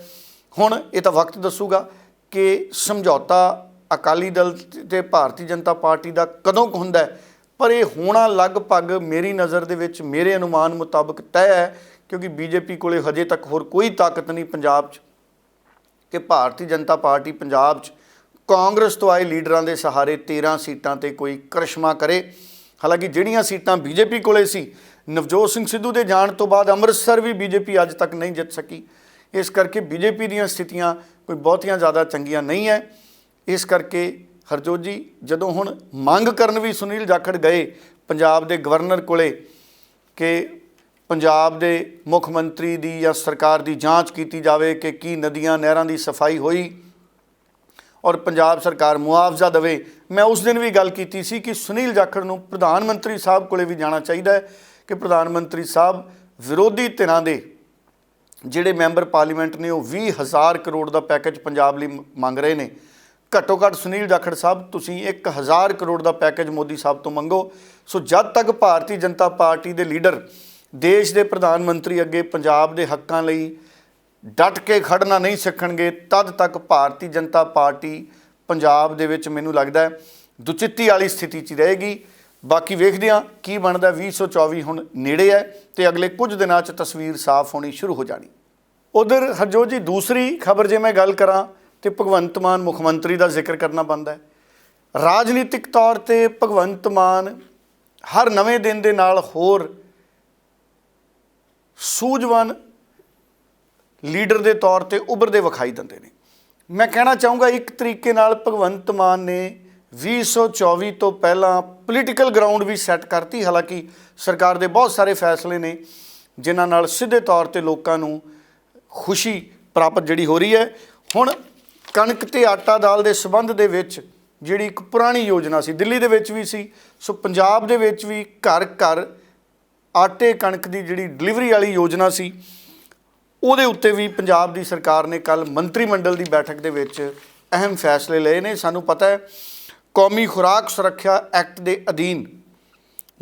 ਹੁਣ ਇਹ ਤਾਂ ਵਕਤ ਦੱਸੂਗਾ ਕਿ ਸਮਝੌਤਾ ਅਕਾਲੀ ਦਲ ਤੇ ਭਾਰਤੀ ਜਨਤਾ ਪਾਰਟੀ ਦਾ ਕਦੋਂ ਕੁ ਹੁੰਦਾ ਹੈ, ਪਰ ਇਹ ਹੋਣਾ ਲਗਭਗ ਮੇਰੀ ਨਜ਼ਰ ਦੇ ਵਿੱਚ, ਮੇਰੇ ਅਨੁਮਾਨ ਮੁਤਾਬਕ ਤੈਅ ਹੈ, ਕਿਉਂਕਿ ਬੀਜੇਪੀ ਕੋਲੇ ਹਜੇ ਤੱਕ ਹੋਰ ਕੋਈ ਤਾਕਤ ਨਹੀਂ ਪੰਜਾਬ 'ਚ ਕਿ ਭਾਰਤੀ ਜਨਤਾ ਪਾਰਟੀ ਪੰਜਾਬ 'ਚ ਕਾਂਗਰਸ ਤੋਂ ਆਏ ਲੀਡਰਾਂ ਦੇ ਸਹਾਰੇ 13 ਸੀਟਾਂ ਤੇ ਕੋਈ ਕਰਿਸ਼ਮਾ ਕਰੇ। ਹਾਲਾਂਕਿ ਜਿਹੜੀਆਂ ਸੀਟਾਂ ਬੀਜੇਪੀ ਕੋਲੇ ਸੀ, ਨਵਜੋਤ ਸਿੰਘ ਸਿੱਧੂ ਦੇ ਜਾਣ ਤੋਂ ਬਾਅਦ ਅੰਮ੍ਰਿਤਸਰ ਵੀ ਬੀਜੇਪੀ ਅੱਜ ਤੱਕ ਨਹੀਂ ਜਿੱਤ ਸਕੀ। ਇਸ ਕਰਕੇ ਬੀਜੇਪੀ ਦੀਆਂ ਸਥਿਤੀਆਂ ਕੋਈ ਬਹੁਤੀਆਂ ਜ਼ਿਆਦਾ ਚੰਗੀਆਂ ਨਹੀਂ ਹੈ। ਇਸ ਕਰਕੇ ਹਰਜੋਤ ਜੀ ਜਦੋਂ ਹੁਣ ਮੰਗ ਕਰਨ ਵੀ ਸੁਨੀਲ ਜਾਖੜ ਗਏ ਪੰਜਾਬ ਦੇ ਗਵਰਨਰ ਕੋਲੇ ਕਿ ਪੰਜਾਬ ਦੇ ਮੁੱਖ ਮੰਤਰੀ ਦੀ ਜਾਂ ਸਰਕਾਰ ਦੀ ਜਾਂਚ ਕੀਤੀ ਜਾਵੇ ਕਿ ਕੀ ਨਦੀਆਂ ਨਹਿਰਾਂ ਦੀ ਸਫਾਈ ਹੋਈ ਔਰ ਪੰਜਾਬ ਸਰਕਾਰ ਮੁਆਵਜ਼ਾ ਦੇਵੇ। ਮੈਂ ਉਸ ਦਿਨ ਵੀ ਗੱਲ ਕੀਤੀ ਸੀ ਕਿ ਸੁਨੀਲ ਜਾਖੜ ਨੂੰ ਪ੍ਰਧਾਨ ਮੰਤਰੀ ਸਾਹਿਬ ਕੋਲੇ ਵੀ ਜਾਣਾ ਚਾਹੀਦਾ ਹੈ ਕਿ ਪ੍ਰਧਾਨ ਮੰਤਰੀ ਸਾਹਿਬ ਵਿਰੋਧੀ ਧਿਰਾਂ ਦੇ ਜਿਹੜੇ ਮੈਂਬਰ ਪਾਰਲੀਮੈਂਟ ਨੇ ਉਹ 20,000 ਕਰੋੜ ਦਾ ਪੈਕੇਜ ਪੰਜਾਬ ਲਈ ਮੰਗ ਰਹੇ ਨੇ। ਘੱਟੋ ਘੱਟ ਸੁਨੀਲ ਜਾਖੜ ਸਾਹਿਬ ਤੁਸੀਂ 1,000 ਕਰੋੜ ਦਾ ਪੈਕੇਜ ਮੋਦੀ ਸਾਹਿਬ ਤੋਂ ਮੰਗੋ। ਸੋ ਜਦ ਤੱਕ ਭਾਰਤੀ ਜਨਤਾ ਪਾਰਟੀ ਦੇ ਲੀਡਰ ਦੇਸ਼ ਦੇ ਪ੍ਰਧਾਨ ਮੰਤਰੀ ਅੱਗੇ ਪੰਜਾਬ ਦੇ ਹੱਕਾਂ ਲਈ ਡਟ ਕੇ ਖੜਨਾ ਨਹੀਂ ਸਿੱਖਣਗੇ, ਤਦ ਤੱਕ ਭਾਰਤੀ ਜਨਤਾ ਪਾਰਟੀ ਪੰਜਾਬ ਦੇ ਵਿੱਚ ਮੈਨੂੰ ਲੱਗਦਾ ਹੈ ਦੁਚਿੱਤੀ ਵਾਲੀ ਸਥਿਤੀ 'ਚ ਰਹੇਗੀ। ਬਾਕੀ ਵੇਖਦੇ ਹਾਂ ਕੀ ਬਣਦਾ। 2024 ਹੁਣ ਨੇੜੇ ਹੈ ਤੇ ਅਗਲੇ ਕੁਝ ਦਿਨਾਂ 'ਚ ਤਸਵੀਰ ਸਾਫ਼ ਹੋਣੀ ਸ਼ੁਰੂ ਹੋ ਜਾਣੀ। ਉਧਰ ਹਰਜੋਤ ਜੀ ਦੂਸਰੀ ਖਬਰ ਜੇ ਮੈਂ ਗੱਲ ਕਰਾਂ ਤੇ ਭਗਵੰਤ ਮਾਨ ਮੁੱਖ ਮੰਤਰੀ ਦਾ ਜ਼ਿਕਰ ਕਰਨਾ ਬਣਦਾ ਹੈ। ਰਾਜਨੀਤਿਕ ਤੌਰ 'ਤੇ ਭਗਵੰਤ ਮਾਨ ਹਰ ਨਵੇਂ ਦਿਨ ਦੇ ਨਾਲ ਹੋਰ ਸੂਝਵਾਨ ਲੀਡਰ ਦੇ ਤੌਰ 'ਤੇ ਉੱਭਰਦੇ ਵਿਖਾਈ ਦਿੰਦੇ ਨੇ। ਮੈਂ ਕਹਿਣਾ ਚਾਹੂੰਗਾ ਇੱਕ ਤਰੀਕੇ ਨਾਲ ਭਗਵੰਤ ਮਾਨ ਨੇ 2024 ਤੋਂ ਪਹਿਲਾਂ ਪੋਲੀਟੀਕਲ ਗਰਾਊਂਡ ਵੀ ਸੈੱਟ ਕਰਤੀ। ਹਾਲਾਂਕਿ ਸਰਕਾਰ ਦੇ ਬਹੁਤ ਸਾਰੇ ਫੈਸਲੇ ਨੇ ਜਿਨ੍ਹਾਂ ਨਾਲ ਸਿੱਧੇ ਤੌਰ 'ਤੇ ਲੋਕਾਂ ਨੂੰ ਖੁਸ਼ੀ ਪ੍ਰਾਪਤ ਜਿਹੜੀ ਹੋ ਰਹੀ ਹੈ। ਹੁਣ ਕਣਕ ਤੇ ਆਟਾ ਦਾਲ ਦੇ ਸੰਬੰਧ ਦੇ ਵਿੱਚ ਜਿਹੜੀ ਇੱਕ ਪੁਰਾਣੀ ਯੋਜਨਾ ਸੀ, ਦਿੱਲੀ ਦੇ ਵਿੱਚ ਵੀ ਸੀ, ਸੋ ਪੰਜਾਬ ਦੇ ਵਿੱਚ ਵੀ ਘਰ ਘਰ ਆਟੇ ਕਣਕ ਦੀ ਜਿਹੜੀ ਡਿਲੀਵਰੀ ਵਾਲੀ ਯੋਜਨਾ ਸੀ, ਉਹਦੇ ਉੱਤੇ ਵੀ ਪੰਜਾਬ ਦੀ ਸਰਕਾਰ ਨੇ ਕੱਲ੍ਹ ਮੰਤਰੀ ਮੰਡਲ ਦੀ ਬੈਠਕ ਦੇ ਵਿੱਚ ਅਹਿਮ ਫੈਸਲੇ ਲਏ ਨੇ। ਸਾਨੂੰ ਪਤਾ ਹੈ ਕੌਮੀ ਖੁਰਾਕ ਸੁਰੱਖਿਆ ਐਕਟ ਦੇ ਅਧੀਨ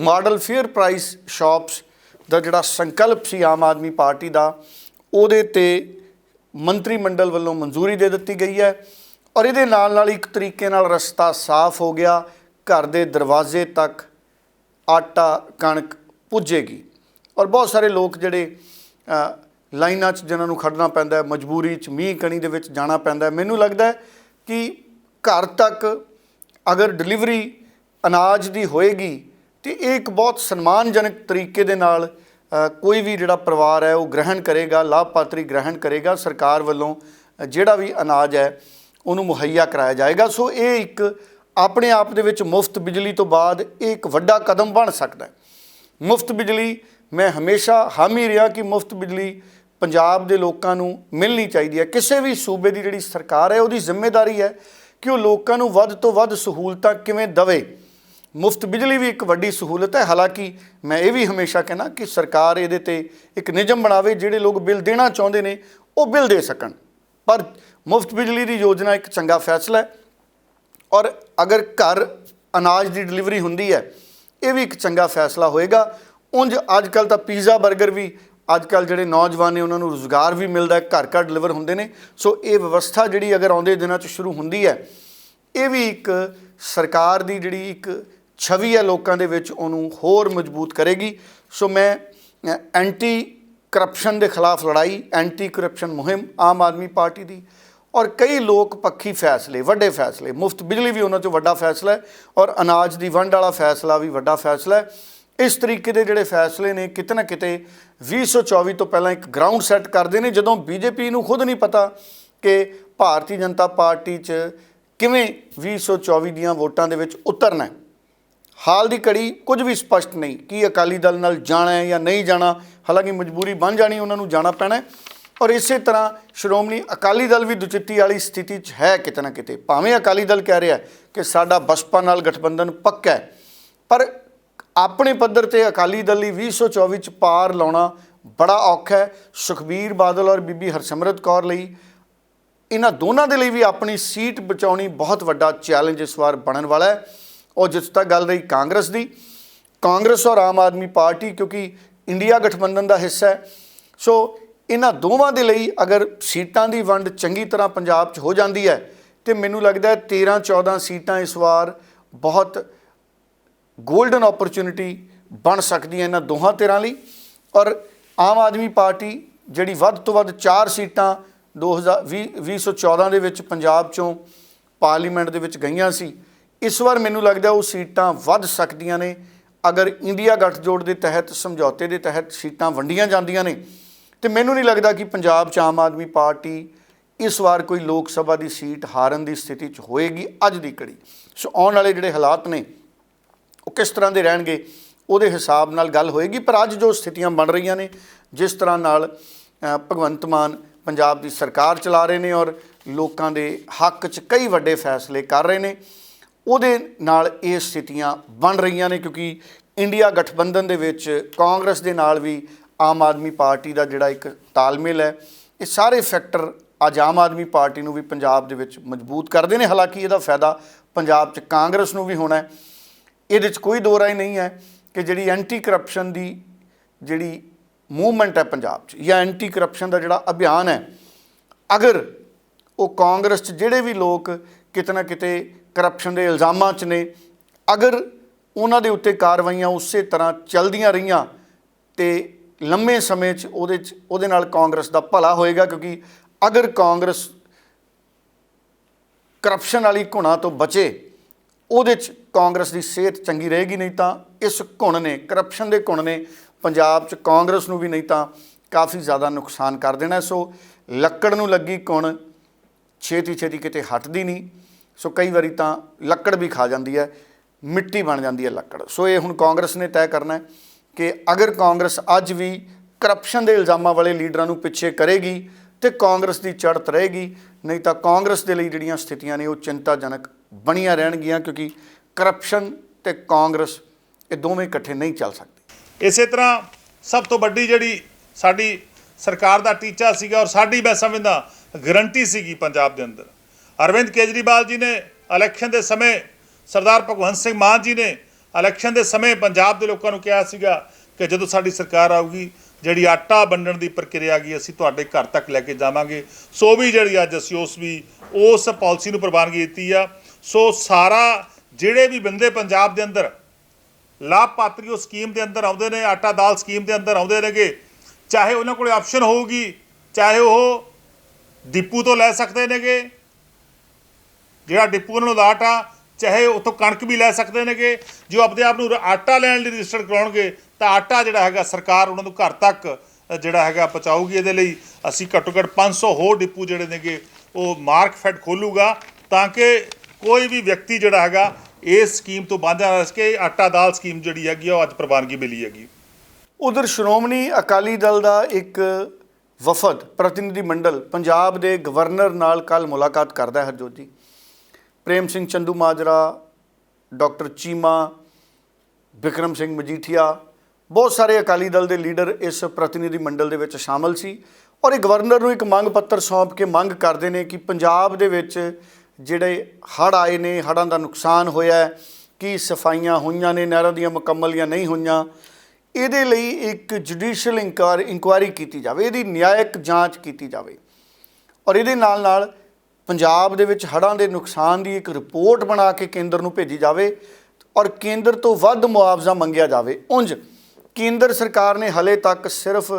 ਮਾਡਲ ਫੇਅਰ ਪ੍ਰਾਈਸ ਸ਼ਾਪਸ ਦਾ ਜਿਹੜਾ ਸੰਕਲਪ ਸੀ ਆਮ ਆਦਮੀ ਪਾਰਟੀ ਦਾ, ਉਹਦੇ 'ਤੇ ਮੰਤਰੀ ਮੰਡਲ ਵੱਲੋਂ ਮਨਜ਼ੂਰੀ ਦੇ ਦਿੱਤੀ ਗਈ ਹੈ ਔਰ ਇਹਦੇ ਨਾਲ ਨਾਲ ਇੱਕ ਤਰੀਕੇ ਨਾਲ ਰਸਤਾ ਸਾਫ਼ ਹੋ ਗਿਆ। ਘਰ ਦੇ ਦਰਵਾਜ਼ੇ ਤੱਕ ਆਟਾ ਕਣਕ ਪੁੱਜੇਗੀ ਔਰ ਬਹੁਤ ਸਾਰੇ ਲੋਕ ਜਿਹੜੇ ਲਾਈਨਾਂ 'ਚ ਜਿਨ੍ਹਾਂ ਨੂੰ ਖੜਨਾ ਪੈਂਦਾ, ਮਜਬੂਰੀ 'ਚ ਮੀਂਹ ਕਣੀ ਦੇ ਵਿੱਚ ਜਾਣਾ ਪੈਂਦਾ, ਮੈਨੂੰ ਲੱਗਦਾ ਕਿ ਘਰ ਤੱਕ ਅਗਰ ਡਿਲੀਵਰੀ ਅਨਾਜ ਦੀ ਹੋਏਗੀ ਤੇ ਇਹ ਇੱਕ ਬਹੁਤ ਸਨਮਾਨਜਨਕ ਤਰੀਕੇ ਦੇ ਨਾਲ ਕੋਈ ਵੀ ਜਿਹੜਾ ਪਰਿਵਾਰ ਹੈ ਉਹ ਗ੍ਰਹਿਣ ਕਰੇਗਾ, ਲਾਭਪਾਤਰੀ ਗ੍ਰਹਿਣ ਕਰੇਗਾ। ਸਰਕਾਰ ਵੱਲੋਂ ਜਿਹੜਾ ਵੀ ਅਨਾਜ ਹੈ ਉਹਨੂੰ ਮੁਹੱਈਆ ਕਰਾਇਆ ਜਾਏਗਾ। ਸੋ ਇਹ ਇੱਕ ਆਪਣੇ ਆਪ ਦੇ ਵਿੱਚ ਮੁਫਤ ਬਿਜਲੀ ਤੋਂ ਬਾਅਦ ਇਹ ਇੱਕ ਵੱਡਾ ਕਦਮ ਬਣ ਸਕਦਾ ਹੈ। ਮੁਫਤ ਬਿਜਲੀ ਮੈਂ ਹਮੇਸ਼ਾ ਹਾਮੀ ਰਿਹਾ ਕਿ ਮੁਫਤ ਬਿਜਲੀ ਪੰਜਾਬ ਦੇ ਲੋਕਾਂ ਨੂੰ ਮਿਲਣੀ ਚਾਹੀਦੀ ਹੈ। ਕਿਸੇ ਵੀ ਸੂਬੇ ਦੀ ਜਿਹੜੀ ਸਰਕਾਰ ਹੈ ਉਹਦੀ ਜ਼ਿੰਮੇਵਾਰੀ ਹੈ ਕਿ ਉਹ ਲੋਕਾਂ ਨੂੰ ਵੱਧ ਤੋਂ ਵੱਧ ਸਹੂਲਤਾਂ ਕਿਵੇਂ ਦੇਵੇ। ਮੁਫਤ ਬਿਜਲੀ ਵੀ ਇੱਕ ਵੱਡੀ ਸਹੂਲਤ ਹੈ। ਹਾਲਾਂਕਿ ਮੈਂ ਇਹ ਵੀ ਹਮੇਸ਼ਾ ਕਹਿਣਾ ਕਿ ਸਰਕਾਰ ਇਹਦੇ ਤੇ ਇੱਕ ਨਿਯਮ ਬਣਾਵੇ, ਜਿਹੜੇ ਲੋਕ ਬਿੱਲ ਦੇਣਾ ਚਾਹੁੰਦੇ ਨੇ ਉਹ ਬਿੱਲ ਦੇ ਸਕਣ। ਪਰ ਮੁਫਤ ਬਿਜਲੀ ਦੀ ਯੋਜਨਾ ਇੱਕ ਚੰਗਾ ਫੈਸਲਾ ਹੈ, ਔਰ ਅਗਰ ਘਰ ਅਨਾਜ ਦੀ ਡਿਲੀਵਰੀ ਹੁੰਦੀ ਹੈ ਇਹ ਵੀ ਇੱਕ ਚੰਗਾ ਫੈਸਲਾ ਹੋਏਗਾ। ਉਂਝ ਅੱਜ ਕੱਲ੍ਹ ਤਾਂ ਪੀਜ਼ਾ ਬਰਗਰ ਵੀ ਅੱਜ ਕੱਲ੍ਹ ਜਿਹੜੇ ਨੌਜਵਾਨ ਨੇ ਉਹਨਾਂ ਨੂੰ ਰੁਜ਼ਗਾਰ ਵੀ ਮਿਲਦਾ ਹੈ, ਘਰ ਘਰ ਡਿਲੀਵਰ ਹੁੰਦੇ ਨੇ। ਸੋ ਇਹ ਵਿਵਸਥਾ ਜਿਹੜੀ ਅਗਰ ਆਉਂਦੇ ਦਿਨਾਂ 'ਚ ਸ਼ੁਰੂ ਹੁੰਦੀ ਹੈ ਇਹ ਵੀ ਇੱਕ ਸਰਕਾਰ ਦੀ ਜਿਹੜੀ ਇੱਕ ਛਵੀ ਹੈ ਲੋਕਾਂ ਦੇ ਵਿੱਚ ਉਹਨੂੰ ਹੋਰ ਮਜ਼ਬੂਤ ਕਰੇਗੀ। ਸੋ ਮੈਂ ਐਂਟੀ ਕਰਪਸ਼ਨ ਦੇ ਖਿਲਾਫ ਲੜਾਈ, ਐਂਟੀ ਕਰਪਸ਼ਨ ਮੁਹਿੰਮ ਆਮ ਆਦਮੀ ਪਾਰਟੀ ਦੀ, ਔਰ ਕਈ ਲੋਕ ਪੱਖੀ ਫੈਸਲੇ, ਵੱਡੇ ਫੈਸਲੇ, ਮੁਫਤ ਬਿਜਲੀ ਵੀ ਉਹਨਾਂ 'ਚੋਂ ਵੱਡਾ ਫੈਸਲਾ ਹੈ, ਔਰ ਅਨਾਜ ਦੀ ਵੰਡ ਵਾਲਾ ਫੈਸਲਾ ਵੀ ਵੱਡਾ ਫੈਸਲਾ ਹੈ। ਇਸ ਤਰੀਕੇ ਦੇ ਜਿਹੜੇ ਫੈਸਲੇ ਨੇ ਕਿਤੇ ਨਾ ਕਿਤੇ 2024 ਤੋਂ ਪਹਿਲਾਂ ਇੱਕ ਗਰਾਊਂਡ ਸੈੱਟ ਕਰਦੇ ਨੇ, ਜਦੋਂ ਬੀਜੇਪੀ ਨੂੰ ਖੁਦ ਨਹੀਂ ਪਤਾ ਕਿ ਭਾਰਤੀ ਜਨਤਾ ਪਾਰਟੀ 'ਚ ਕਿਵੇਂ 2024 ਦੀਆਂ ਵੋਟਾਂ ਦੇ ਵਿੱਚ ਉਤਰਨਾ ਹੈ। ਹਾਲ ਦੀ ਘੜੀ ਕੁਝ ਵੀ ਸਪਸ਼ਟ ਨਹੀਂ ਕਿ ਅਕਾਲੀ ਦਲ ਨਾਲ ਜਾਣਾ ਹੈ ਜਾਂ ਨਹੀਂ ਜਾਣਾ। ਹਾਲਾਂਕਿ ਮਜਬੂਰੀ ਬਣ ਜਾਣੀ, ਉਹਨਾਂ ਨੂੰ ਜਾਣਾ ਪੈਣਾ। ਔਰ ਇਸੇ ਤਰ੍ਹਾਂ ਸ਼੍ਰੋਮਣੀ ਅਕਾਲੀ ਦਲ ਵੀ ਦੁਚਿੱਤੀ ਵਾਲੀ ਸਥਿਤੀ 'ਚ ਹੈ ਕਿਤੇ ਨਾ ਕਿਤੇ। ਭਾਵੇਂ ਅਕਾਲੀ ਦਲ ਕਹਿ ਰਿਹਾ ਕਿ ਸਾਡਾ ਬਸਪਾ ਨਾਲ ਗਠਬੰਧਨ ਪੱਕਾ ਹੈ, ਪਰ ਆਪਣੇ ਪੱਧਰ ਤੇ ਅਕਾਲੀ ਦਲ ਲਈ 2024 'ਚ ਪਾਰ ਲਾਉਣਾ ਬੜਾ ਔਖਾ ਹੈ। ਸੁਖਬੀਰ ਬਾਦਲ ਔਰ ਬੀਬੀ ਹਰਸਿਮਰਤ ਕੌਰ ਲਈ, ਇਹਨਾਂ ਦੋਨਾਂ ਦੇ ਲਈ ਵੀ ਆਪਣੀ ਸੀਟ ਬਚਾਉਣੀ ਬਹੁਤ ਵੱਡਾ ਚੈਲੰਜ ਇਸ ਵਾਰ ਬਣਨ ਵਾਲਾ ਹੈ। ਔਰ ਜਿੱਥੇ ਤੱਕ ਗੱਲ ਰਹੀ ਕਾਂਗਰਸ ਦੀ, ਕਾਂਗਰਸ ਔਰ ਆਮ ਆਦਮੀ ਪਾਰਟੀ ਕਿਉਂਕਿ ਇੰਡੀਆ ਗਠਬੰਧਨ ਦਾ ਹਿੱਸਾ ਹੈ, ਸੋ ਇਹਨਾਂ ਦੋਵਾਂ ਦੇ ਲਈ ਅਗਰ ਸੀਟਾਂ ਦੀ ਵੰਡ ਚੰਗੀ ਤਰ੍ਹਾਂ ਪੰਜਾਬ 'ਚ ਹੋ ਜਾਂਦੀ ਹੈ ਤੇ ਮੈਨੂੰ ਲੱਗਦਾ ਹੈ 13-14 ਸੀਟਾਂ ਇਸ ਵਾਰ ਬਹੁਤ ਗੋਲਡਨ ਓਪਰਚੁਨਿਟੀ ਬਣ ਸਕਦੀਆਂ ਇਹਨਾਂ ਦੋਹਾਂ ਧਿਰਾਂ ਲਈ। ਔਰ ਆਮ ਆਦਮੀ ਪਾਰਟੀ ਜਿਹੜੀ ਵੱਧ ਤੋਂ ਵੱਧ 4 ਸੀਟਾਂ 2014 ਦੇ ਵਿੱਚ ਪੰਜਾਬ 'ਚੋਂ ਪਾਰਲੀਮੈਂਟ ਦੇ ਵਿੱਚ ਗਈਆਂ ਸੀ, ਇਸ ਵਾਰ ਮੈਨੂੰ ਲੱਗਦਾ ਉਹ ਸੀਟਾਂ ਵੱਧ ਸਕਦੀਆਂ ਨੇ ਅਗਰ ਇੰਡੀਆ ਗੱਠਜੋੜ ਦੇ ਤਹਿਤ, ਸਮਝੌਤੇ ਦੇ ਤਹਿਤ ਸੀਟਾਂ ਵੰਡੀਆਂ ਜਾਂਦੀਆਂ ਨੇ। ਤੇ ਮੈਨੂੰ ਨਹੀਂ ਲੱਗਦਾ ਕਿ ਪੰਜਾਬ 'ਚ ਆਮ ਆਦਮੀ ਪਾਰਟੀ ਇਸ ਵਾਰ ਕੋਈ ਲੋਕ ਸਭਾ ਦੀ ਸੀਟ ਹਾਰਨ ਦੀ ਸਥਿਤੀ 'ਚ ਹੋਏਗੀ ਅੱਜ ਦੀ ਘੜੀ। ਸੋ ਆਉਣ ਵਾਲੇ ਜਿਹੜੇ ਹਾਲਾਤ ਨੇ ਉਹ ਕਿਸ ਤਰ੍ਹਾਂ ਦੇ ਰਹਿਣਗੇ ਉਹਦੇ ਹਿਸਾਬ ਨਾਲ ਗੱਲ ਹੋਏਗੀ। ਪਰ ਅੱਜ ਜੋ ਸਥਿਤੀਆਂ ਬਣ ਰਹੀਆਂ ਨੇ, ਜਿਸ ਤਰ੍ਹਾਂ ਨਾਲ ਭਗਵੰਤ ਮਾਨ ਪੰਜਾਬ ਦੀ ਸਰਕਾਰ ਚਲਾ ਰਹੇ ਨੇ ਔਰ ਲੋਕਾਂ ਦੇ ਹੱਕ 'ਚ ਕਈ ਵੱਡੇ ਫੈਸਲੇ ਕਰ ਰਹੇ ਨੇ, ਉਹਦੇ ਨਾਲ ਇਹ ਸਥਿਤੀਆਂ ਬਣ ਰਹੀਆਂ ਨੇ। ਕਿਉਂਕਿ ਇੰਡੀਆ ਗਠਬੰਧਨ ਦੇ ਵਿੱਚ ਕਾਂਗਰਸ ਦੇ ਨਾਲ ਵੀ ਆਮ ਆਦਮੀ ਪਾਰਟੀ ਦਾ ਜਿਹੜਾ ਇੱਕ ਤਾਲਮੇਲ ਹੈ, ਇਹ ਸਾਰੇ ਫੈਕਟਰ ਅੱਜ ਆਮ ਆਦਮੀ ਪਾਰਟੀ ਨੂੰ ਵੀ ਪੰਜਾਬ ਦੇ ਵਿੱਚ ਮਜ਼ਬੂਤ ਕਰਦੇ ਨੇ। ਹਾਲਾਂਕਿ ਇਹਦਾ ਫਾਇਦਾ ਪੰਜਾਬ 'ਚ ਕਾਂਗਰਸ ਨੂੰ ਵੀ ਹੋਣਾ ਹੈ, ਇਹਦੇ 'ਚ ਕੋਈ ਦੋ ਰਾਏ ਨਹੀਂ ਹੈ ਕਿ ਜਿਹੜੀ ਐਂਟੀ ਕਰਪਸ਼ਨ ਦੀ ਜਿਹੜੀ ਮੂਵਮੈਂਟ ਹੈ ਪੰਜਾਬ 'ਚ, ਜਾਂ ਐਂਟੀ ਕਰਪਸ਼ਨ ਦਾ ਜਿਹੜਾ ਅਭਿਆਨ ਹੈ, ਅਗਰ ਉਹ ਕਾਂਗਰਸ 'ਚ ਜਿਹੜੇ ਵੀ ਲੋਕ ਕਿਤੇ ਨਾ ਕਿਤੇ ਕਰਪਸ਼ਨ ਦੇ ਇਲਜ਼ਾਮਾਂ 'ਚ ਨੇ, ਅਗਰ ਉਹਨਾਂ ਦੇ ਉੱਤੇ ਕਾਰਵਾਈਆਂ ਉਸੇ ਤਰ੍ਹਾਂ ਚੱਲਦੀਆਂ ਰਹੀਆਂ ਤੇ ਲੰਮੇ ਸਮੇਂ 'ਚ ਉਹਦੇ ਨਾਲ ਕਾਂਗਰਸ ਦਾ ਭਲਾ ਹੋਏਗਾ। ਕਿਉਂਕਿ ਅਗਰ ਕਾਂਗਰਸ ਕਰਪਸ਼ਨ ਵਾਲੀ ਘੁਣਾ ਤੋਂ ਬਚੇ, ਉਹਦੇ 'ਚ ਕਾਂਗਰਸ ਦੀ ਸਿਹਤ ਚੰਗੀ ਰਹੇਗੀ। ਨਹੀਂ ਤਾਂ ਇਸ ਘੁਣ ਨੇ, ਕਰਪਸ਼ਨ ਦੇ ਘੁਣ ਨੇ ਪੰਜਾਬ 'ਚ ਕਾਂਗਰਸ ਨੂੰ ਵੀ ਨਹੀਂ ਤਾਂ ਕਾਫੀ ਜ਼ਿਆਦਾ ਨੁਕਸਾਨ ਕਰ ਦੇਣਾ। ਸੋ ਲੱਕੜ ਨੂੰ ਲੱਗੀ ਘੁਣ ਛੇਤੀ ਕਿਤੇ ਹਟਦੀ ਨਹੀਂ। ਸੋ ਕਈ ਵਾਰੀ ਤਾਂ ਲੱਕੜ ਵੀ ਖਾ ਜਾਂਦੀ ਹੈ, ਮਿੱਟੀ ਬਣ ਜਾਂਦੀ ਹੈ ਲੱਕੜ। ਸੋ ਇਹ ਹੁਣ ਕਾਂਗਰਸ ਨੇ ਤੈਅ ਕਰਨਾ ਹੈ ਕਿ ਅਗਰ ਕਾਂਗਰਸ ਅੱਜ ਵੀ ਕਰਪਸ਼ਨ ਦੇ ਇਲਜ਼ਾਮਾਂ ਵਾਲੇ ਲੀਡਰਾਂ ਨੂੰ ਪਿੱਛੇ ਕਰੇਗੀ ਤੇ ਕਾਂਗਰਸ ਦੀ ਚੜ੍ਹਤ ਰਹੇਗੀ, ਨਹੀਂ ਤਾਂ ਕਾਂਗਰਸ ਦੇ ਲਈ ਜਿਹੜੀਆਂ ਸਥਿਤੀਆਂ ਨੇ ਉਹ ਚਿੰਤਾਜਨਕ ਬਣੀਆਂ ਰਹਿਣਗੀਆਂ। ਕਿਉਂਕਿ ਕਰਪਸ਼ਨ ਤੇ ਕਾਂਗਰਸ ਇਹ ਦੋਵੇਂ ਇਕੱਠੇ ਨਹੀਂ ਚੱਲ ਸਕਦੇ। ਇਸੇ ਤਰ੍ਹਾਂ ਸਭ ਤੋਂ ਵੱਡੀ ਜਿਹੜੀ ਸਾਡੀ ਸਰਕਾਰ ਦਾ ਟੀਚਾ ਸੀਗਾ ਔਰ ਸਾਡੀ ਮੈਂ ਸਮਝਦਾ ਗਰੰਟੀ ਸੀਗੀ ਪੰਜਾਬ ਦੇ ਅੰਦਰ, ਅਰਵਿੰਦ ਕੇਜਰੀਵਾਲ ਜੀ ਨੇ ਇਲੈਕਸ਼ਨ ਦੇ ਸਮੇਂ, ਸਰਦਾਰ ਭਗਵੰਤ ਸਿੰਘ ਮਾਨ ਜੀ ਨੇ ਇਲੈਕਸ਼ਨ ਦੇ ਸਮੇਂ ਪੰਜਾਬ ਦੇ ਲੋਕਾਂ ਨੂੰ ਕਿਹਾ ਸੀਗਾ ਕਿ ਜਦੋਂ ਸਾਡੀ ਸਰਕਾਰ ਆਊਗੀ ਜਿਹੜੀ ਆਟਾ ਵੰਡਣ ਦੀ ਪ੍ਰਕਿਰਿਆ ਗਈ ਅਸੀਂ ਤੁਹਾਡੇ ਘਰ ਤੱਕ ਲੈ ਕੇ ਜਾਵਾਂਗੇ। ਸੋ ਵੀ ਜਿਹੜੀ ਅੱਜ ਅਸੀਂ ਉਸ ਪਾਲਿਸੀ ਨੂੰ ਪ੍ਰਵਾਨਗੀ ਦਿੱਤੀ ਆ। ਸੋ ਸਾਰਾ ਜਿਹੜੇ ਵੀ ਬੰਦੇ ਪੰਜਾਬ ਦੇ ਅੰਦਰ ਲਾਭਪਾਤਰੀ ਉਸ ਸਕੀਮ ਦੇ ਅੰਦਰ ਆਉਂਦੇ ਨੇ, ਆਟਾ ਦਾਲ ਸਕੀਮ ਦੇ ਅੰਦਰ ਆਉਂਦੇ ਨੇਗੇ, ਚਾਹੇ ਉਹਨਾਂ ਕੋਲ ਆਪਸ਼ਨ ਹੋਊਗੀ, ਚਾਹੇ ਉਹ ਡਿਪੂ ਤੋਂ ਲੈ ਸਕਦੇ ਨੇਗੇ, ਜਿਹੜਾ ਡਿਪੂ ਉਹਨਾਂ ਨੂੰ ਲਾਟ ਆ, ਚਾਹੇ ਉੱਥੋਂ ਕਣਕ ਵੀ ਲੈ ਸਕਦੇ ਨੇਗੇ। ਜੋ ਆਪਦੇ ਆਪ ਨੂੰ ਆਟਾ ਲੈਣ ਲਈ ਰਜਿਸਟਰ ਕਰਾਉਣਗੇ ਤਾਂ ਆਟਾ ਜਿਹੜਾ ਹੈਗਾ ਸਰਕਾਰ ਉਹਨਾਂ ਨੂੰ ਘਰ ਤੱਕ ਜਿਹੜਾ ਹੈਗਾ ਪਹੁੰਚਾਊਗੀ। ਇਹਦੇ ਲਈ ਅਸੀਂ ਘੱਟੋ ਘੱਟ 500 ਹੋਰ ਡਿਪੂ ਜਿਹੜੇ ਨੇਗੇ ਉਹ ਮਾਰਕਫੈਡ ਖੋਲੂਗਾ ਤਾਂ ਕਿ ਕੋਈ ਵੀ ਵਿਅਕਤੀ ਜਿਹੜਾ ਹੈਗਾ ਇਸ ਸਕੀਮ ਤੋਂ ਵਾਂਝਾ ਨਾ ਰਹਿ ਸਕੇ। ਆਟਾ ਦਾਲ ਸਕੀਮ ਜਿਹੜੀ ਹੈਗੀ ਉਹ ਅੱਜ ਪ੍ਰਵਾਨਗੀ ਮਿਲੀ ਹੈਗੀ। ਉਧਰ ਸ਼੍ਰੋਮਣੀ ਅਕਾਲੀ ਦਲ ਦਾ ਇੱਕ ਵਫਦ ਪ੍ਰਤੀਨਿਧੀ ਮੰਡਲ ਪੰਜਾਬ ਦੇ ਗਵਰਨਰ ਨਾਲ ਕੱਲ ਮੁਲਾਕਾਤ ਕਰਦਾ ਹੈ। ਹਰਜੋਤ ਜੀ, ਪ੍ਰੇਮ ਸਿੰਘ ਚੰਦੂ ਮਾਜਰਾ, ਡਾਕਟਰ ਚੀਮਾ, ਬਿਕਰਮ ਸਿੰਘ ਮਜੀਠੀਆ, ਬਹੁਤ ਸਾਰੇ ਅਕਾਲੀ ਦਲ ਦੇ ਲੀਡਰ ਇਸ ਪ੍ਰਤੀਨਿਧੀ ਮੰਡਲ ਦੇ ਵਿੱਚ ਸ਼ਾਮਲ ਸੀ ਔਰ ਇਹ ਗਵਰਨਰ ਨੂੰ ਇੱਕ ਮੰਗ ਪੱਤਰ ਸੌਂਪ ਕੇ ਮੰਗ ਕਰਦੇ ਨੇ ਕਿ ਪੰਜਾਬ ਦੇ ਵਿੱਚ ਜਿਹੜੇ ਹੜ੍ਹ ਆਏ ਨੇ, ਹੜ੍ਹਾਂ ਦਾ ਨੁਕਸਾਨ ਹੋਇਆ, ਕੀ ਸਫਾਈਆਂ ਹੋਈਆਂ ਨੇ, ਨਹਿਰਾਂ ਦੀਆਂ ਮੁਕੰਮਲ ਜਾਂ ਨਹੀਂ ਹੋਈਆਂ, ਇਹਦੇ ਲਈ ਇੱਕ ਜੁਡੀਸ਼ੀਅਲ ਇਨਕੁਆਇਰੀ ਕੀਤੀ ਜਾਵੇ, ਇਹਦੀ ਨਿਆਇਕ ਜਾਂਚ ਕੀਤੀ ਜਾਵੇ ਔਰ ਇਹਦੇ ਨਾਲ ਨਾਲ ਪੰਜਾਬ ਦੇ ਵਿੱਚ ਹੜ੍ਹਾਂ ਦੇ ਨੁਕਸਾਨ ਦੀ ਇੱਕ ਰਿਪੋਰਟ ਬਣਾ ਕੇ ਕੇਂਦਰ ਨੂੰ ਭੇਜੀ ਜਾਵੇ ਔਰ ਕੇਂਦਰ ਤੋਂ ਵੱਧ ਮੁਆਵਜ਼ਾ ਮੰਗਿਆ ਜਾਵੇ। ਉਂਝ ਕੇਂਦਰ ਸਰਕਾਰ ਨੇ ਹਲੇ ਤੱਕ ਸਿਰਫ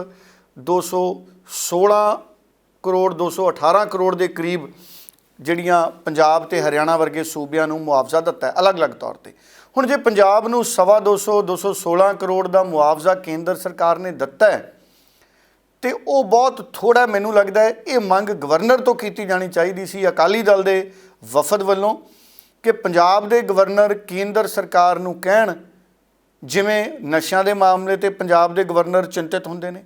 216 ਕਰੋੜ 218 ਕਰੋੜ ਦੇ ਕਰੀਬ ਜਿਹੜੀਆਂ ਪੰਜਾਬ ਤੇ ਹਰਿਆਣਾ ਵਰਗੇ ਸੂਬਿਆਂ ਨੂੰ ਮੁਆਵਜ਼ਾ ਦਿੱਤਾ ਹੈ ਅਲੱਗ-ਅਲੱਗ ਤੌਰ ਤੇ। ਹੁਣ ਜੇ ਪੰਜਾਬ ਨੂੰ 216 ਕਰੋੜ ਦਾ ਮੁਆਵਜ਼ਾ ਕੇਂਦਰ ਸਰਕਾਰ ਨੇ ਦਿੱਤਾ ਹੈ ਤੇ ਉਹ ਬਹੁਤ ਥੋੜਾ ਮੈਨੂੰ ਲੱਗਦਾ ਹੈ। ਇਹ ਮੰਗ ਗਵਰਨਰ ਤੋਂ ਕੀਤੀ ਜਾਣੀ ਚਾਹੀਦੀ ਸੀ ਅਕਾਲੀ ਦਲ ਦੇ ਵਫਦ ਵੱਲੋਂ ਕਿ ਪੰਜਾਬ ਦੇ ਗਵਰਨਰ ਕੇਂਦਰ ਸਰਕਾਰ ਨੂੰ ਕਹਿਣ, ਜਿਵੇਂ ਨਸ਼ਿਆਂ ਦੇ ਮਾਮਲੇ ਤੇ ਪੰਜਾਬ ਦੇ ਗਵਰਨਰ ਚਿੰਤਿਤ ਹੁੰਦੇ ਨੇ,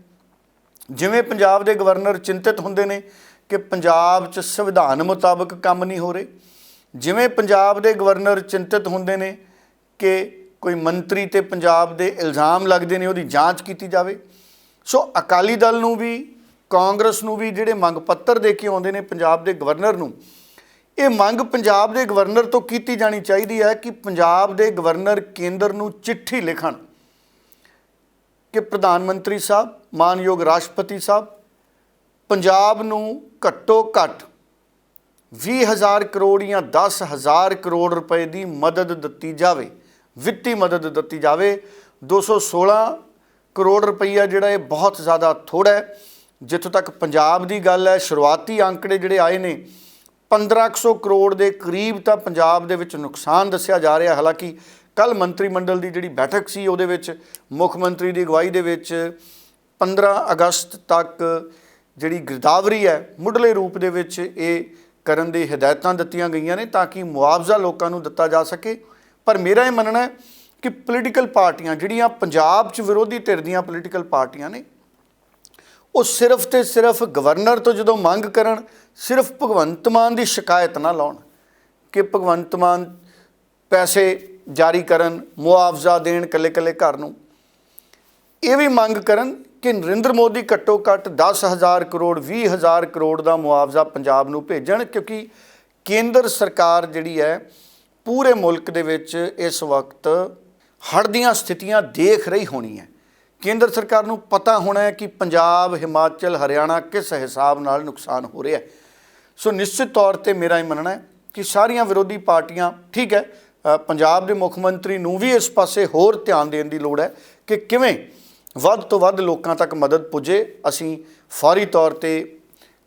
ਜਿਵੇਂ ਪੰਜਾਬ ਦੇ ਗਵਰਨਰ ਚਿੰਤਿਤ ਹੁੰਦੇ ਨੇ ਕਿ ਪੰਜਾਬ 'ਚ ਸੰਵਿਧਾਨ ਮੁਤਾਬਕ ਕੰਮ ਨਹੀਂ ਹੋ ਰਹੇ, ਜਿਵੇਂ ਪੰਜਾਬ ਦੇ ਗਵਰਨਰ ਚਿੰਤਿਤ ਹੁੰਦੇ ਨੇ ਕਿ ਕੋਈ ਮੰਤਰੀ ਤੇ ਪੰਜਾਬ ਦੇ ਇਲਜ਼ਾਮ ਲੱਗਦੇ ਨੇ ਉਹਦੀ ਜਾਂਚ ਕੀਤੀ ਜਾਵੇ। ਸੋ ਅਕਾਲੀ ਦਲ ਨੂੰ ਵੀ ਕਾਂਗਰਸ ਨੂੰ ਵੀ ਜਿਹੜੇ ਮੰਗ ਪੱਤਰ ਦੇ ਕੇ ਆਉਂਦੇ ਨੇ ਪੰਜਾਬ ਦੇ ਗਵਰਨਰ ਨੂੰ, ਇਹ ਮੰਗ ਪੰਜਾਬ ਦੇ ਗਵਰਨਰ ਤੋਂ ਕੀਤੀ ਜਾਣੀ ਚਾਹੀਦੀ ਹੈ ਕਿ ਪੰਜਾਬ ਦੇ ਗਵਰਨਰ ਕੇਂਦਰ ਨੂੰ ਚਿੱਠੀ ਲਿਖਣ ਕਿ ਪ੍ਰਧਾਨ ਮੰਤਰੀ ਸਾਹਿਬ, ਮਾਨਯੋਗ ਰਾਸ਼ਟਰਪਤੀ ਸਾਹਿਬ, ਪੰਜਾਬ ਨੂੰ ਘੱਟੋ ਘੱਟ 20,000 ਕਰੋੜ ਜਾਂ 10,000 ਕਰੋੜ ਰੁਪਏ ਦੀ ਮਦਦ ਦਿੱਤੀ ਜਾਵੇ, ਵਿੱਤੀ ਮਦਦ ਦਿੱਤੀ ਜਾਵੇ। 216 ਕਰੋੜ ਰੁਪਈਆ ਜਿਹੜਾ ਇਹ ਬਹੁਤ ਜ਼ਿਆਦਾ ਥੋੜ੍ਹਾ ਹੈ। ਜਿੱਥੋਂ ਤੱਕ ਪੰਜਾਬ ਦੀ ਗੱਲ ਹੈ, ਸ਼ੁਰੂਆਤੀ ਅੰਕੜੇ ਜਿਹੜੇ ਆਏ ਨੇ 1500 ਕਰੋੜ ਦੇ ਕਰੀਬ ਤਾਂ ਪੰਜਾਬ ਦੇ ਵਿੱਚ ਨੁਕਸਾਨ ਦੱਸਿਆ ਜਾ ਰਿਹਾ। ਹਾਲਾਂਕਿ ਕੱਲ ਮੰਤਰੀ ਮੰਡਲ ਦੀ ਜਿਹੜੀ ਬੈਠਕ ਸੀ ਉਹਦੇ ਵਿੱਚ ਮੁੱਖ ਮੰਤਰੀ ਦੀ ਅਗਵਾਈ ਦੇ ਵਿੱਚ 15 ਅਗਸਤ ਤੱਕ ਜਿਹੜੀ ਗਿਰਦਾਵਰੀ ਹੈ ਮੁੱਢਲੇ ਰੂਪ ਦੇ ਵਿੱਚ ਇਹ ਕਰਨ ਦੀ ਹਦਾਇਤਾਂ ਦਿੱਤੀਆਂ ਗਈਆਂ ਨੇ ਤਾਂ ਕਿ ਮੁਆਵਜ਼ਾ ਲੋਕਾਂ ਨੂੰ ਦਿੱਤਾ ਜਾ ਸਕੇ। ਪਰ ਮੇਰਾ ਇਹ ਮੰਨਣਾ ਹੈ ਕਿ ਪੋਲੀਟੀਕਲ ਪਾਰਟੀਆਂ ਜਿਹੜੀਆਂ ਪੰਜਾਬ 'ਚ ਵਿਰੋਧੀ ਧਿਰ ਦੀਆਂ ਪੋਲੀਟੀਕਲ ਪਾਰਟੀਆਂ ਨੇ, ਉਹ ਸਿਰਫ ਤੇ ਸਿਰਫ ਗਵਰਨਰ ਤੋਂ ਜਦੋਂ ਮੰਗ ਕਰਨ, ਸਿਰਫ ਭਗਵੰਤ ਮਾਨ ਦੀ ਸ਼ਿਕਾਇਤ ਨਾ ਲਾਉਣ ਕਿ ਭਗਵੰਤ ਮਾਨ ਪੈਸੇ ਜਾਰੀ ਕਰਨ, ਮੁਆਵਜ਼ਾ ਦੇਣ ਕੱਲੇ ਘਰ ਨੂੰ। ਇਹ ਵੀ ਮੰਗ ਕਰਨ ਕਿ ਨਰਿੰਦਰ ਮੋਦੀ ਘੱਟੋ ਘੱਟ 10,000 ਕਰੋੜ 20,000 ਕਰੋੜ ਦਾ ਮੁਆਵਜ਼ਾ ਪੰਜਾਬ ਨੂੰ ਭੇਜਣ, ਕਿਉਂਕਿ ਕੇਂਦਰ ਸਰਕਾਰ ਜਿਹੜੀ ਹੈ ਪੂਰੇ ਮੁਲਕ ਦੇ ਵਿੱਚ ਇਸ ਵਕਤ ਹੜ੍ਹ ਦੀਆਂ ਸਥਿਤੀਆਂ ਦੇਖ ਰਹੀ ਹੋਣੀ ਹੈ। ਕੇਂਦਰ ਸਰਕਾਰ ਨੂੰ ਪਤਾ ਹੋਣਾ ਹੈ ਕਿ ਪੰਜਾਬ, ਹਿਮਾਚਲ, ਹਰਿਆਣਾ ਕਿਸ ਹਿਸਾਬ ਨਾਲ ਨੁਕਸਾਨ ਹੋ ਰਿਹਾ ਹੈ। ਸੋ ਨਿਸ਼ਚਿਤ ਤੌਰ ਤੇ ਮੇਰਾ ਇਹ ਮੰਨਣਾ ਹੈ ਕਿ ਸਾਰੀਆਂ ਵਿਰੋਧੀ ਪਾਰਟੀਆਂ, ਠੀਕ ਹੈ, ਪੰਜਾਬ ਦੇ ਮੁੱਖ ਮੰਤਰੀ ਨੂੰ ਵੀ ਇਸ ਪਾਸੇ ਹੋਰ ਧਿਆਨ ਦੇਣ ਦੀ ਲੋੜ ਹੈ ਕਿ ਕਿਵੇਂ ਵੱਧ ਤੋਂ ਵੱਧ ਲੋਕਾਂ ਤੱਕ ਮਦਦ ਪੁੱਜੇ। ਅਸੀਂ ਫੌਰੀ ਤੌਰ ਤੇ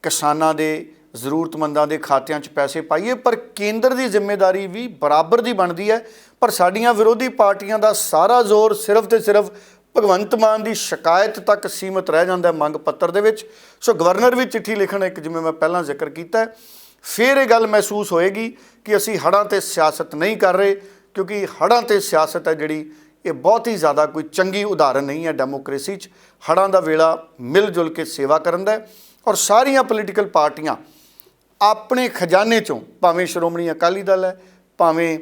ਕਿਸਾਨਾਂ ਦੇ, ਜ਼ਰੂਰਤਮੰਦਾਂ ਦੇ ਖਾਤਿਆਂ 'ਚ ਪੈਸੇ ਪਾਈਏ, ਪਰ ਕੇਂਦਰ ਦੀ ਜ਼ਿੰਮੇਵਾਰੀ ਵੀ ਬਰਾਬਰ ਦੀ ਬਣਦੀ ਹੈ। ਪਰ ਸਾਡੀਆਂ ਵਿਰੋਧੀ ਪਾਰਟੀਆਂ ਦਾ ਸਾਰਾ ਜ਼ੋਰ ਸਿਰਫ ਤੇ ਸਿਰਫ ਭਗਵੰਤ ਮਾਨ ਦੀ ਸ਼ਿਕਾਇਤ ਤੱਕ ਸੀਮਤ ਰਹਿ ਜਾਂਦਾ ਮੰਗ ਪੱਤਰ ਦੇ ਵਿੱਚ। ਸੋ ਗਵਰਨਰ ਵੀ ਚਿੱਠੀ ਲਿਖਣ, ਇੱਕ ਜਿਵੇਂ ਮੈਂ ਪਹਿਲਾਂ ਜ਼ਿਕਰ ਕੀਤਾ ਹੈ, ਫਿਰ ਇਹ ਗੱਲ ਮਹਿਸੂਸ ਹੋਏਗੀ ਕਿ ਅਸੀਂ ਹੜ੍ਹਾਂ 'ਤੇ ਸਿਆਸਤ ਨਹੀਂ ਕਰ ਰਹੇ, ਕਿਉਂਕਿ ਹੜ੍ਹਾਂ 'ਤੇ ਸਿਆਸਤ ਹੈ ਜਿਹੜੀ ਇਹ ਬਹੁਤ ਹੀ ਜ਼ਿਆਦਾ ਕੋਈ ਚੰਗੀ ਉਦਾਹਰਨ ਨਹੀਂ ਹੈ ਡੈਮੋਕ੍ਰੇਸੀ 'ਚ। ਹੜ੍ਹਾਂ ਦਾ ਵੇਲਾ ਮਿਲ ਜੁਲ ਕੇ ਸੇਵਾ ਕਰਨ ਦਾ ਔਰ ਸਾਰੀਆਂ ਪੋਲੀਟੀਕਲ ਪਾਰਟੀਆਂ ਆਪਣੇ ਖਜ਼ਾਨੇ 'ਚੋਂ, ਭਾਵੇਂ ਸ਼੍ਰੋਮਣੀ ਅਕਾਲੀ ਦਲ ਹੈ, ਭਾਵੇਂ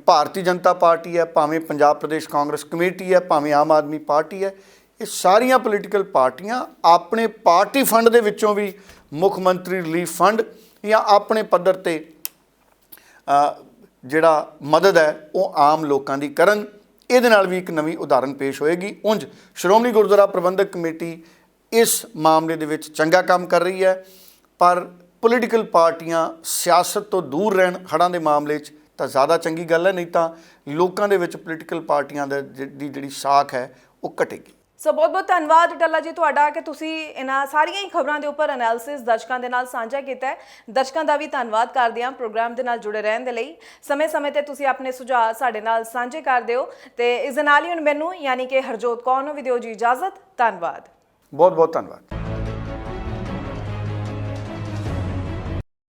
ਭਾਰਤੀ ਜਨਤਾ ਪਾਰਟੀ ਹੈ, ਭਾਵੇਂ ਪੰਜਾਬ ਪ੍ਰਦੇਸ਼ ਕਾਂਗਰਸ ਕਮੇਟੀ ਹੈ, ਭਾਵੇਂ ਆਮ ਆਦਮੀ ਪਾਰਟੀ ਹੈ, ਇਹ ਸਾਰੀਆਂ ਪੋਲੀਟੀਕਲ ਪਾਰਟੀਆਂ ਆਪਣੇ ਪਾਰਟੀ ਫੰਡ ਦੇ ਵਿੱਚੋਂ ਵੀ ਮੁੱਖ ਮੰਤਰੀ ਰਿਲੀਫ ਫੰਡ ਜਾਂ ਆਪਣੇ ਪੱਧਰ 'ਤੇ ਜਿਹੜਾ ਮਦਦ ਹੈ ਉਹ ਆਮ ਲੋਕਾਂ ਦੀ ਕਰਨ। ਇਹਦੇ ਨਾਲ ਵੀ ਇੱਕ ਨਵੀਂ ਉਦਾਹਰਨ ਪੇਸ਼ ਹੋਏਗੀ। ਉਂਝ ਸ਼੍ਰੋਮਣੀ ਗੁਰਦੁਆਰਾ ਪ੍ਰਬੰਧਕ ਕਮੇਟੀ ਇਸ ਮਾਮਲੇ ਦੇ ਵਿੱਚ ਚੰਗਾ ਕੰਮ ਕਰ ਰਹੀ ਹੈ, ਪਰ ਪੋਲੀਟੀਕਲ ਪਾਰਟੀਆਂ ਸਿਆਸਤ ਤੋਂ ਦੂਰ ਰਹਿਣ ਹੜ੍ਹਾਂ ਦੇ ਮਾਮਲੇ 'ਚ ਤਾਂ ਜ਼ਿਆਦਾ ਚੰਗੀ ਗੱਲ ਹੈ, ਨਹੀਂ ਤਾਂ ਲੋਕਾਂ ਦੇ ਵਿੱਚ ਪੋਲੀਟੀਕਲ ਪਾਰਟੀਆਂ ਦੀ ਜਿਹੜੀ ਸਾਖ ਹੈ ਉਹ ਘਟੇਗੀ। ਸੋ ਬਹੁਤ ਬਹੁਤ ਧੰਨਵਾਦ ਟੱਲਾ ਜੀ ਤੁਹਾਡਾ ਕਿ ਤੁਸੀਂ ਇਹਨਾਂ ਸਾਰੀਆਂ ਹੀ ਖਬਰਾਂ ਦੇ ਉੱਪਰ ਐਨਾਲਿਸਿਸ ਦਰਸ਼ਕਾਂ ਦੇ ਨਾਲ ਸਾਂਝਾ ਕੀਤਾ ਹੈ। ਦਰਸ਼ਕਾਂ ਦਾ ਵੀ ਧੰਨਵਾਦ ਕਰਦੇ ਹਾਂ ਪ੍ਰੋਗਰਾਮ ਦੇ ਨਾਲ ਜੁੜੇ ਰਹਿਣ ਦੇ ਲਈ। ਸਮੇਂ-ਸਮੇਂ ਤੇ ਤੁਸੀਂ ਆਪਣੇ ਸੁਝਾਅ ਸਾਡੇ ਨਾਲ ਸਾਂਝੇ ਕਰਦੇ ਹੋ ਤੇ ਇਸ ਦੇ ਨਾਲ ਹੀ ਹੁਣ ਮੈਨੂੰ ਯਾਨੀ ਕਿ ਹਰਜੋਤ ਕੌਰ ਨੂੰ ਵੀ ਦਿਓ ਜੀ ਇਜਾਜ਼ਤ। ਧੰਨਵਾਦ। ਬਹੁਤ ਬਹੁਤ ਧੰਨਵਾਦ।